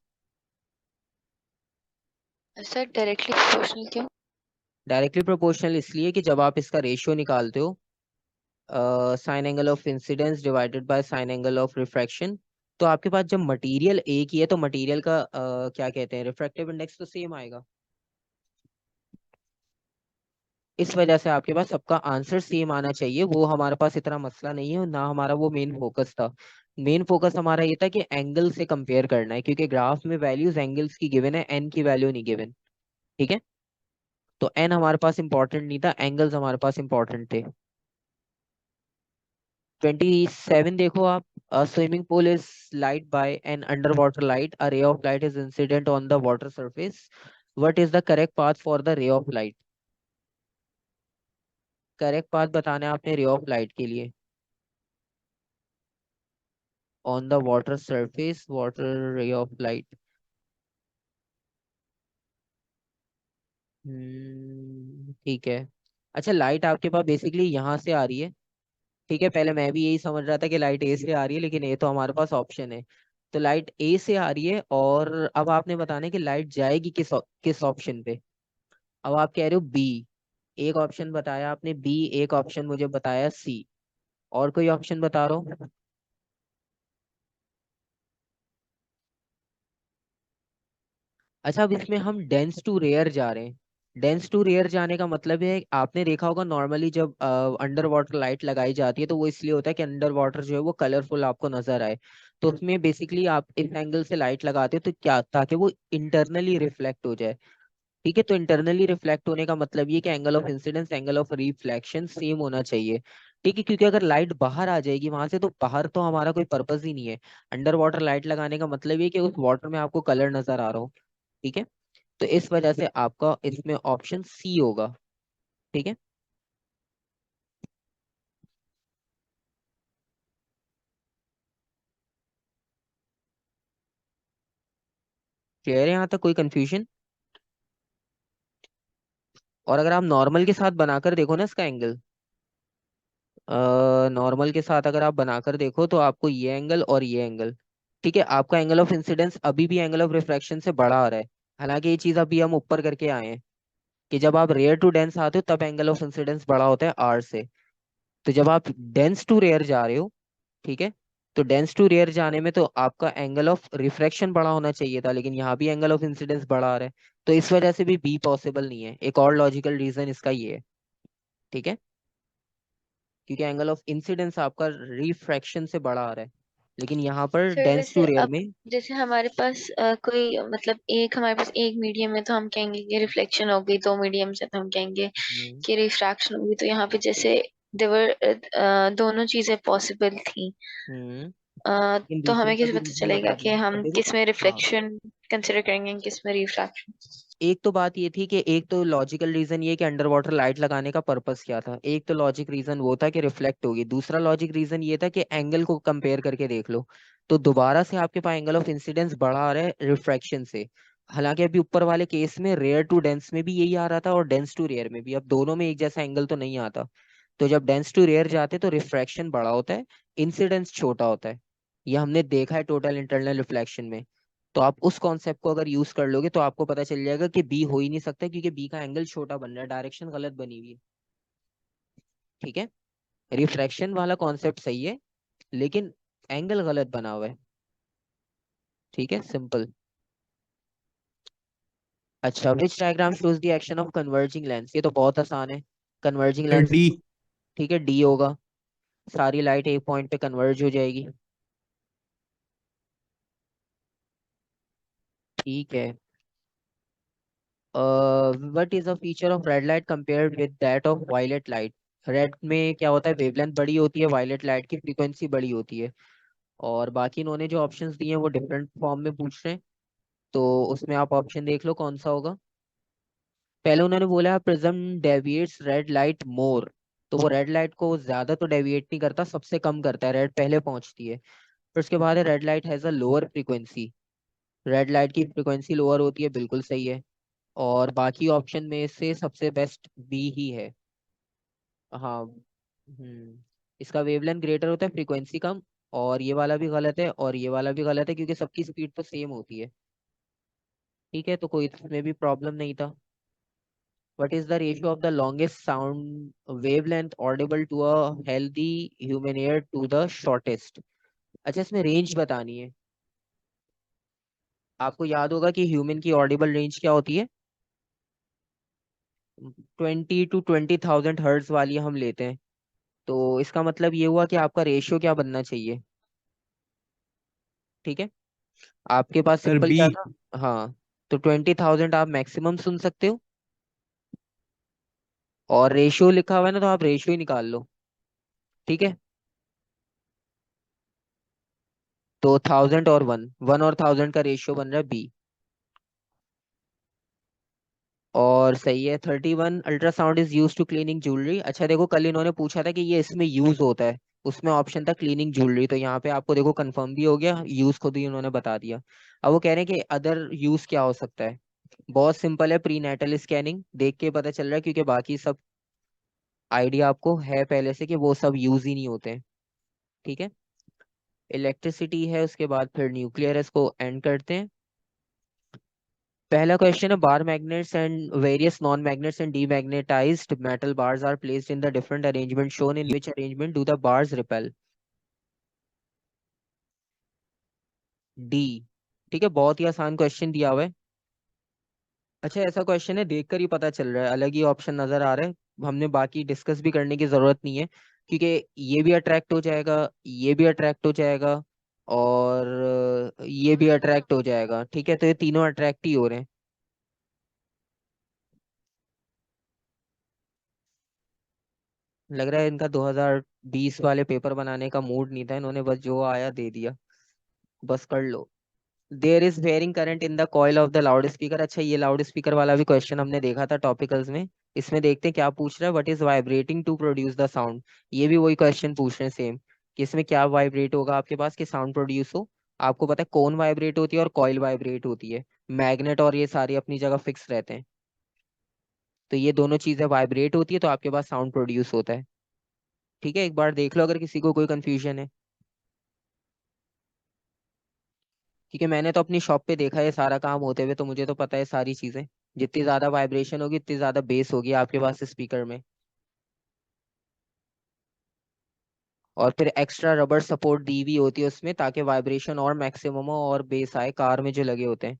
सर डायरेक्टली प्रोपोर्शनल क्यों? डायरेक्टली प्रोपोर्शनल इसलिए कि जब आप इसका रेशियो निकालते हो, sign angle of incidence divided by sine angle of refraction, तो आपके पास जब मटेरियल एक ही है तो मटेरियल का क्या कहते हैं, रिफ्रैक्टिव इंडेक्स तो सेम आएगा। इस वजह से आपके पास सबका आंसर सेम आना चाहिए, वो हमारे पास इतना मसला नहीं है, और ना हमारा वो मेन फोकस था। मेन फोकस हमारा ये था कि एंगल से कंपेयर करना है, क्योंकि ग्राफ में वैल्यूज एंगल्स की गिवन है, एन की वैल्यू नहीं गिवन। ठीक है, तो एन हमारे पास इंपॉर्टेंट नहीं था, एंगल्स हमारे पास इंपॉर्टेंट थे। 27 देखो आप, swimming pool is light by an under water light, a ray of light is incident on the water surface, what is the correct path for the ray of light। Correct path बताना है आपने रे of light के लिए, on the water surface, water रे of light. ठीक है। अच्छा, लाइट आपके पास बेसिकली यहाँ से आ रही है। ठीक है, पहले मैं भी यही समझ रहा था कि लाइट ए से आ रही है, लेकिन ए तो हमारे पास ऑप्शन है। तो लाइट ए से आ रही है, और अब आपने बताना है कि लाइट जाएगी किस ऑप्शन पे। अब आप कह रहे हो बी, एक ऑप्शन बताया आपने बी, एक ऑप्शन मुझे बताया सी, और कोई ऑप्शन बता रहा हूँ। अच्छा, अब इसमें हम डेंस टू रेयर जा रहे हैं। डेंस टू रेयर जाने का मतलब है, आपने देखा होगा नॉर्मली जब अंडर वाटर लाइट लगाई जाती है तो वो इसलिए होता है कि अंडर वाटर जो है वो कलरफुल आपको नजर आए। तो उसमें बेसिकली आप इस एंगल से लाइट लगाते हो तो क्या, ताकि वो इंटरनली रिफ्लेक्ट हो जाए। ठीक है, तो इंटरनली रिफ्लेक्ट होने का मतलब ये कि angle of incidence angle of reflection same होना चाहिए। ठीक है, क्योंकि अगर लाइट बाहर आ जाएगी वहां से तो बाहर तो हमारा कोई पर्पस ही नहीं है। अंडर वाटर लाइट लगाने का मतलब ये कि उस वाटर में आपको कलर नजर आ रहा हो। ठीक है, तो इस वजह से आपका इसमें ऑप्शन सी होगा। ठीक है, क्लियर है यहाँ तक, कोई कंफ्यूजन? और अगर आप नॉर्मल के साथ बनाकर देखो ना इसका एंगल, नॉर्मल के साथ अगर आप बनाकर देखो तो आपको ये एंगल और ये एंगल, ठीक है, आपका एंगल ऑफ इंसिडेंस अभी भी एंगल ऑफ रिफ्रैक्शन से बड़ा आ रहा है। हालांकि ये चीज अभी हम ऊपर करके आए हैं कि जब आप रेयर टू डेंस आते हो तब एंगल ऑफ इंसिडेंस बड़ा होता है आर से। तो जब आप डेंस टू रेयर जा रहे हो, ठीक है, तो डेंस टू रेयर जाने में तो आपका एंगल ऑफ रिफ्रैक्शन बड़ा होना चाहिए था, लेकिन यहाँ भी एंगल ऑफ इंसिडेंस बड़ा आ रहा है। तो इस वजह से भी बी पॉसिबल नहीं है। एक और लॉजिकल रीजन इसका ये है। ठीक है, क्योंकि एंगल ऑफ इंसिडेंस आपका रिफ्रैक्शन से बड़ा आ रहा है, लेकिन यहाँ पर सर डेंस टू जैसे रेयर अब में। जैसे हमारे पास कोई मतलब एक हमारे पास एक मीडियम है तो हम कहेंगे कि रिफ्लेक्शन हो गई, दो मीडियम से तो हम कहेंगे हम्म कि रिफ्रैक्शन होगी। तो यहाँ पे जैसे देवर दोनों चीजें पॉसिबल थी। हम्म इन तो दूसरे हमें का कैसे भी पता रीजन चलेगा बता कि दिया अब हम देखो। किस में हाँ, रिफ्लेक्शन कंसिडर करेंगे किस में रिफ्रैक्शन? एक तो बात ये थी कि एक तो लॉजिकल रीजन ये कि अंडर वाटर लाइट लगाने का पर्पस क्या था। एक तो लॉजिक रीजन वो था कि रिफ्लेक्ट होगी। दूसरा लॉजिक रीजन ये था कि एंगल को कंपेयर करके देख लो, तो दोबारा से आपके पास एंगल ऑफ इंसिडेंस बढ़ा आ रहा है रिफ्रैक्शन से। हालांकि अभी ऊपर वाले केस में रेयर टू डेंस में भी यही आ रहा था और डेंस टू रेयर में भी, अब दोनों में एक जैसा एंगल तो नहीं आता। तो जब डेंस टू रेयर जाते तो रिफ्रैक्शन बड़ा होता है, इंसिडेंस छोटा होता है। ये हमने देखा है टोटल इंटरनल रिफ्लेक्शन में। तो आप उस कॉन्सेप्ट को अगर यूज कर लोगे तो आपको पता चल जाएगा कि बी हो ही नहीं सकता, क्योंकि बी का एंगल छोटा बन रहा है, डायरेक्शन गलत बनी हुई है। ठीक है, रिफ्रैक्शन वाला कॉन्सेप्ट सही है, लेकिन एंगल गलत बना हुआ है। ठीक है, सिंपल। अच्छा, which diagram shows the action of converging lens? ये तो बहुत आसान है। Converging sir lens, D. ठीक है, डी होगा। सारी लाइट एक पॉइंट पे कन्वर्ज हो जाएगी। ठीक है, what is a feature of red light compared with that of violet light? Red में क्या होता है, वेवलेंथ बड़ी होती है, वायलेट लाइट की फ्रीक्वेंसी बड़ी होती है। और बाकी इन्होंने जो ऑप्शंस दिए हैं वो डिफरेंट फॉर्म में पूछ रहे हैं, तो उसमें आप ऑप्शन देख लो कौन सा होगा। पहले उन्होंने बोला प्रिज्म डेविएट्स रेड लाइट मोर, तो वो रेड लाइट को ज्यादा तो डेविएट नहीं करता, सबसे कम करता है, रेड पहले पहुंचती है। फिर उसके बाद है red light has a lower frequency, red light की फ्रीक्वेंसी लोअर होती है, बिल्कुल सही है। और बाकी ऑप्शन में से सबसे बेस्ट बी ही है। हाँ, इसका वेवलेंथ ग्रेटर होता है, फ्रीक्वेंसी कम। और ये वाला भी गलत है और ये वाला भी गलत है, क्योंकि सबकी स्पीड तो सेम होती है। ठीक है, तो कोई इसमें भी प्रॉब्लम नहीं था। What is the ratio of the longest sound wavelength audible to a healthy human ear to the shortest? अच्छा, इसमें रेंज बतानी है। आपको याद होगा कि ह्यूमन की ऑडिबल रेंज क्या होती है, 20 to 20,000 हर्ट्ज वाली हम लेते हैं। तो इसका मतलब ये हुआ कि आपका रेशियो क्या बनना चाहिए। ठीक है, आपके पास सर सिंपल बी। क्या था? हाँ, तो 20,000 आप मैक्सिमम सुन सकते हो, और रेशियो लिखा हुआ है ना, तो आप रेशियो ही निकाल लो। ठीक है, तो 1000 और 1, 1 और 1000 का रेशियो बन रहा है बी। और सही है, 31 ultrasound is use to cleaning jewellery. अच्छा देखो, कल इन्होंने पूछा था कि ये इसमें यूज होता है, उसमें ऑप्शन था क्लीनिंग ज्वेलरी, तो यहाँ पे आपको देखो कंफर्म भी हो गया, यूज खुद ही उन्होंने बता दिया। अब वो कह रहे हैं कि अदर यूज क्या हो सकता है। बहुत सिंपल है, प्री नेटल स्कैनिंग, देख के पता चल रहा है, क्योंकि बाकी सब आइडिया आपको है पहले से कि वो सब यूज ही नहीं होते हैं। ठीक है, इलेक्ट्रिसिटी है, उसके बाद फिर न्यूक्लियर है, इसको एंड करते हैं। पहला क्वेश्चन है, bar magnets and various non magnets and demagnetised metal bars are placed in the different arrangement shown, in which arrangement do the bars repel? D. ठीक है, बहुत ही आसान क्वेश्चन दिया हुआ है। अच्छा ऐसा क्वेश्चन है, देखकर ही पता चल रहा है, अलग ही ऑप्शन नजर आ रहा है, हमने बाकी डिस्कस भी करने की जरूरत नहीं है, क्योंकि ये भी अट्रैक्ट हो जाएगा, ये भी अट्रैक्ट हो जाएगा, और ये भी अट्रैक्ट हो जाएगा। ठीक है, तो ये तीनों अट्रैक्ट ही हो रहे हैं। लग रहा है इनका 2020 वाले पेपर बनाने का मूड नहीं था, इन्होंने बस जो आया दे दिया, बस कर लो। There is varying current in the coil of the loudspeaker. अच्छा ये लाउड स्पीकर वाला भी क्वेश्चन हमने देखा था टॉपिकल्स में। इसमें देखते हैं क्या पूछ रहा है, what is vibrating to produce the sound. ये भी वही क्वेश्चन पूछ रहे हैं सेम, कि इसमें क्या वाइब्रेट होगा आपके पास कि साउंड प्रोड्यूस हो। आपको पता है कौन वाइब्रेट होती है और कॉइल वाइब्रेट होती है। मैग्नेट और ये सारी अपनी जगह फिक्स रहते हैं, तो ये दोनों चीजें वाइब्रेट होती है तो आपके पास साउंड प्रोड्यूस होता है। ठीक है, एक बार देख लो अगर किसी को कोई कंफ्यूजन है, क्योंकि मैंने तो अपनी शॉप पे देखा है सारा काम होते हुए, तो मुझे तो पता है सारी चीजें। जितनी ज्यादा वाइब्रेशन होगी उतनी ज्यादा बेस होगी आपके पास स्पीकर में। और फिर एक्स्ट्रा रबर सपोर्ट दी हुई होती है उसमें, ताकि वाइब्रेशन और मैक्सिमम हो और बेस आए, कार में जो लगे होते हैं।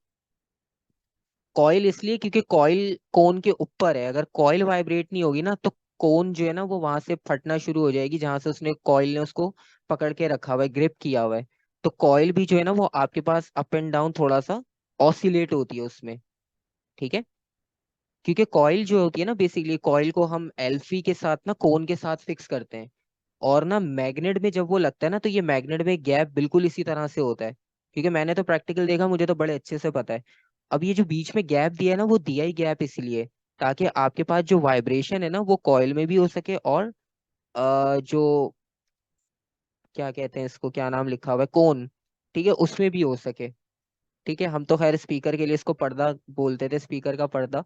कॉइल इसलिए क्योंकि कॉइल कोन के ऊपर है, अगर कॉइल वाइब्रेट नहीं होगी ना तो कोन जो है ना वो वहां से फटना शुरू हो जाएगी, जहां से उसने कॉइल ने उसको पकड़ के रखा हुआ है, ग्रिप किया हुआ है। तो कॉइल भी जो है ना वो आपके पास अप एंड डाउन थोड़ा सा ऑसिलेट होती है उसमें। ठीक है, क्योंकि कॉइल जो होती है ना, बेसिकली कॉइल को हम एल्फी के साथ ना कोन के साथ फिक्स करते हैं, और ना मैग्नेट में जब वो लगता है ना तो ये मैग्नेट में गैप बिल्कुल इसी तरह से होता है, क्योंकि मैंने तो प्रैक्टिकल देखा, मुझे तो बड़े अच्छे से पता है। अब ये जो बीच में गैप दिया है ना, वो दिया ही गैप इसलिए ताकि आपके पास जो वाइब्रेशन है ना वो कॉइल में भी हो सके, और जो क्या कहते हैं इसको, क्या नाम लिखा हुआ है, कोन, ठीक है, उसमें भी हो सके। ठीक है, हम तो खैर स्पीकर के लिए इसको पर्दा बोलते थे, स्पीकर का पर्दा।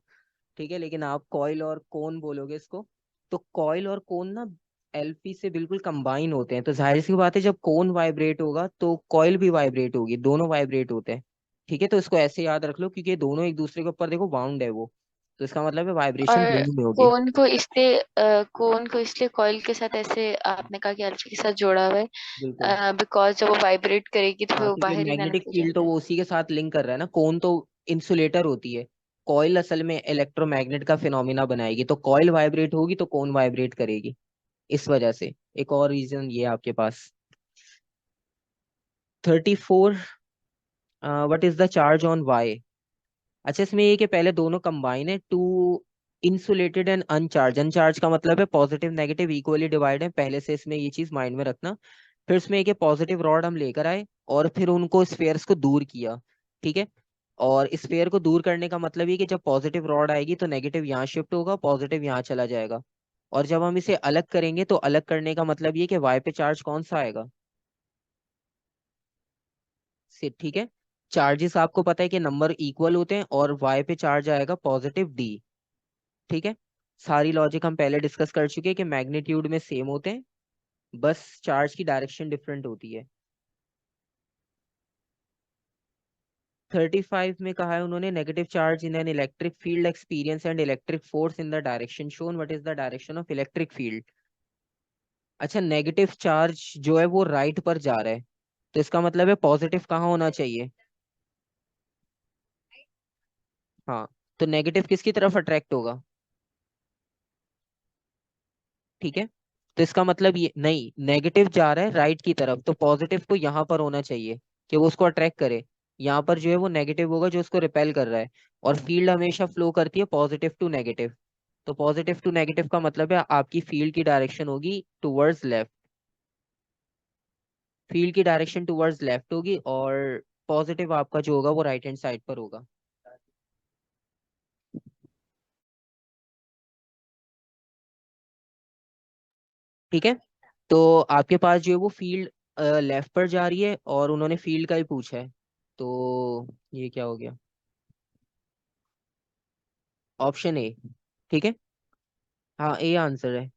ठीक है, लेकिन आप कॉइल और कोन बोलोगे इसको। तो कॉइल और कोन ना एलपी से बिल्कुल कंबाइन होते हैं, तो जाहिर सी बात है जब कोन वाइब्रेट होगा तो कॉइल भी वाइब्रेट होगी, दोनों वाइब्रेट होते हैं। ठीक है, तो इसको ऐसे याद रख लो, क्योंकि ये दोनों एक दूसरे के ऊपर देखो बाउंड है वो, तो इसका मतलब है वाइब्रेशन और दोनों में होगी। कोन को इसलिए कॉइल के साथ ऐसे आपने कहा कि अल्फा के साथ जोड़ा हुआ बिल्कुल। है, बिकॉज जब वो वाइब्रेट करेगी तो फिर हाँ, वो क्योंकि बाहर ही ना मैग्नेटिक निकल फील्ड तो जाता है। वो उसी के साथ लिंक कर रहा है ना, कोन तो इंसुलेटर होती है, कॉइल असल में इलेक्ट्रोमैग्नेट का फिनोमिना बनाएगी, तो कॉइल वाइब्रेट होगी तो कोन वाइब्रेट करेगी, इस वजह से। एक और रीजन ये है आपके पास। 34, what is the charge on Y. अच्छा इसमें ये कि पहले दोनों कंबाइन है, two insulated and uncharged. Uncharged का मतलब है पॉजिटिव नेगेटिव इक्वली डिवाइड है, पहले से इसमें ये चीज माइंड में रखना। फिर इसमें एक पॉजिटिव रॉड हम लेकर आए और फिर उनको स्फेयर्स को दूर किया। ठीक है, और स्फेयर को दूर करने का मतलब ये कि जब पॉजिटिव रॉड आएगी तो नेगेटिव यहाँ शिफ्ट होगा, पॉजिटिव यहाँ चला जाएगा। और जब हम इसे अलग करेंगे तो अलग करने का मतलब ये कि वाई पे चार्ज कौन सा आएगा, से ठीक है। चार्जेस आपको पता है कि नंबर इक्वल होते हैं, और वाई पे चार्ज आएगा पॉजिटिव डी। ठीक है, सारी लॉजिक हम पहले डिस्कस कर चुके हैं कि मैग्नीट्यूड में सेम होते हैं, बस चार्ज की डायरेक्शन डिफरेंट होती है। 35 में कहा है उन्होंने, negative charge in an electric field experience and electric force in the direction shown, what is the direction of electric field. अच्छा नेगेटिव चार्ज जो है वो राइट पर जा रहा है, तो इसका मतलब है पॉजिटिव कहाँ होना चाहिए। हाँ, तो नेगेटिव किसकी तरफ अट्रैक्ट होगा। ठीक है, तो इसका मतलब ये नहीं, नेगेटिव जा रहा है राइट की तरफ, तो पॉजिटिव को यहाँ पर होना चाहिए कि वो उसको अट्रैक्ट करे। यहाँ पर जो है वो नेगेटिव होगा जो उसको रिपेल कर रहा है, और फील्ड हमेशा फ्लो करती है पॉजिटिव टू नेगेटिव। तो पॉजिटिव टू नेगेटिव का मतलब है आपकी फील्ड की डायरेक्शन होगी टुवर्ड्स लेफ्ट, फील्ड की डायरेक्शन टुवर्ड्स लेफ्ट होगी, और पॉजिटिव आपका जो होगा वो राइट हैंड साइड पर होगा। ठीक है, तो आपके पास जो है वो फील्ड लेफ्ट पर जा रही है, और उन्होंने फील्ड का ही पूछा है, तो ये क्या हो गया, ऑप्शन ए। ठीक है, हाँ ए आंसर है।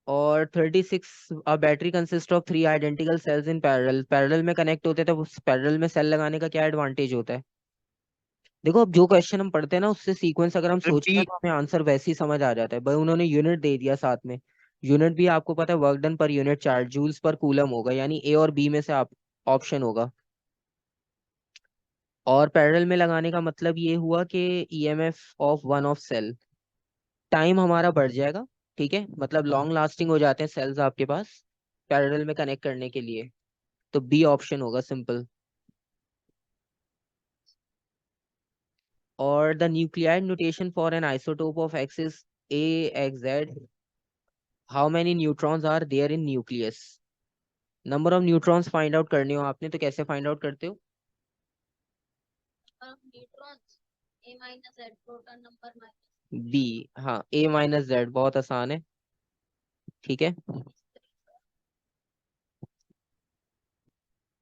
और 36, a battery consist of 3 identical sales in parallel, parallel में कनेक्ट होते थे, उस पैरेलल में सेल लगाने का क्या एडवांटेज होता है। देखो अब जो क्वेश्चन हम पढ़ते हैं ना उससे सीक्वेंस अगर हम सोचें ना रिपीट। तो हमें आंसर वैसे ही समझ आ जाता है, भाई उन्होंने यूनिट दे दिया साथ में। यूनिट भी आपको पता है, work done per unit charge joules per coulomb होगा, यानी ए और बी में से आप ऑप्शन होगा। और पैरेलल में लगाने का मतलब ये हुआ कि EMF of one of cell, time हमारा बढ़ जाएगा। ठीक है, मतलब लॉन्ग लास्टिंग हो जाते हैं सेल्स आपके पास पैरेलल में कनेक्ट करने के लिए। तो बी ऑप्शन होगा सिंपल। और the nuclear notation for an isotope of X is A X Z. How many neutrons are there in nucleus. Number of neutrons find out करने हो आपने, तो कैसे फाइंड आउट करते हो? बी, हाँ, ए माइनस जेड, बहुत आसान है। ठीक है।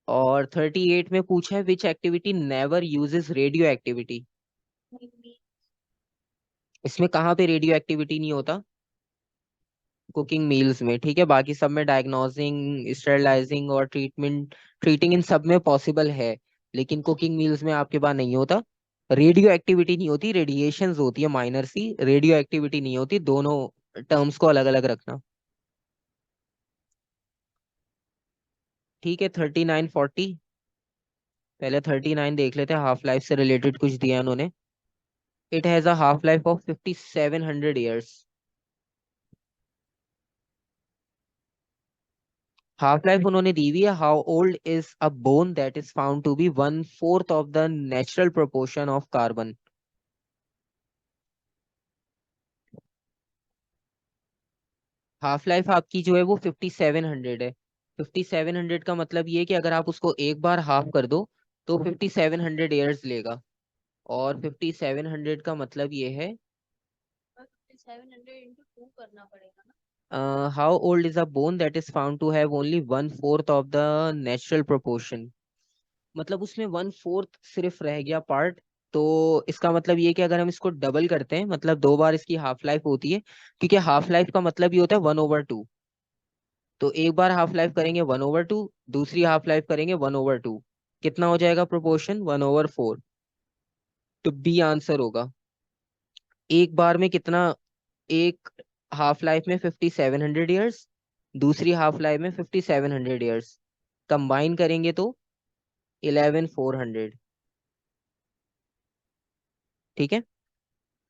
और 38 में पूछा है which activity never uses radioactivity. इसमें कहाँ पे रेडियो एक्टिविटी नहीं होता? कुकिंग मील्स में। ठीक है, बाकी सब में डायग्नोसिंग, स्टेरिलाइजिंग और ट्रीटिंग इन सब में पॉसिबल है, लेकिन कुकिंग मील्स में आपके पास नहीं होता। रेडियो एक्टिविटी नहीं होती, रेडिएशंस होती है माइनर सी, रेडियो एक्टिविटी नहीं होती। दोनों टर्म्स को अलग अलग रखना। ठीक है, 39 40। पहले 39 देख लेते हैं, हाफ लाइफ से रिलेटेड कुछ दिया उन्होंने। It has a half life of 5700 years. Half life उन्होंने दी हुई है। How old is a bone that is found to be 1/4 of the natural proportion of carbon. Half life आपकी जो है वो 5700 है। 5700 का मतलब ये है कि अगर आप उसको एक बार हाफ कर दो तो 5700 ईयर्स लेगा। और 5700 का मतलब ये है, 700 into 2 करना पड़ेगा ना। How old is a bone that is found to have only 1/4 of the natural proportion. मतलब उसमें 1/4 सिर्फ रह गया पार्ट। तो इसका मतलब ये कि अगर हम इसको डबल करते हैं, मतलब 2 बार इसकी हाफ लाइफ होती है, क्योंकि हाफ लाइफ का मतलब ये होता है 1/2। तो एक बार हाफ लाइफ करेंगे 1/2, दूसरी हाफ लाइफ करेंगे 1/2। कितना हो जाएगा प्रोपोर्शन? 1/4। तो बी आंसर होगा। एक बार में कितना? एक हाफ लाइफ में 5700 ईयर्स, दूसरी हाफ लाइफ में 5700 ईयर्स, कंबाइन करेंगे तो 11400। ठीक है,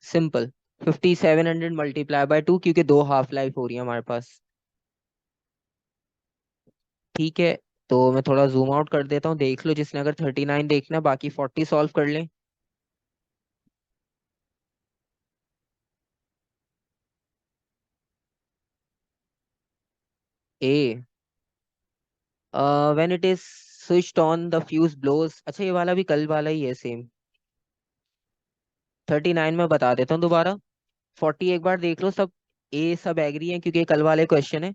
सिंपल। 5700 मल्टीप्लाई बाय 2, क्योंकि 2 हाफ लाइफ हो रही है हमारे पास। ठीक है, तो मैं थोड़ा जूम आउट कर देता हूँ, देख लो जिसने अगर 39 देखना है, बाकी 40 सॉल्व कर लें। A, when it is switched on the fuse blows. अच्छा, ये वाला भी कल वाला ही है सेम। 39 में बता देता हूँ दोबारा। 40 एक बार देख लो सब। ए सब एग्री है क्योंकि ये कल वाले क्वेश्चन है।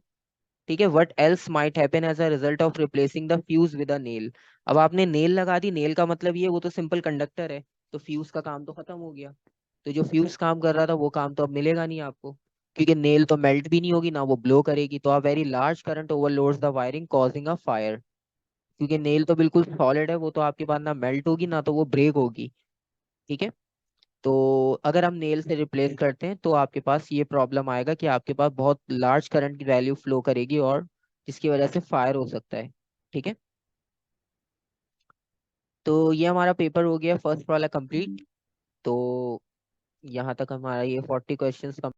ठीक है, what else might happen as a result of replacing the fuse with a nail. अब आपने नेल लगा दी, नेल का मतलब ये वो तो सिंपल कंडक्टर है, तो फ्यूज का काम तो खत्म हो गया। तो जो फ्यूज काम कर रहा था वो काम तो अब मिलेगा नहीं आपको, क्योंकि नेल तो मेल्ट भी नहीं होगी ना वो ब्लो करेगी। तो a very large current overloads the wiring causing a fire. क्योंकि नेल तो बिल्कुल सॉलिड है, वो तो आपके पास ना मेल्ट होगी ना तो वो ब्रेक होगी। ठीक है, तो अगर हम नेल से रिप्लेस करते हैं तो आपके पास ये प्रॉब्लम आएगा कि आपके पास बहुत लार्ज करंट की वैल्यू फ्लो करेगी, और जिसकी वजह से फायर हो सकता है। ठीक है, तो ये हमारा पेपर हो गया फर्स्ट वाला कंप्लीट। तो यहाँ तक हमारा ये 40 क्वेश्चंस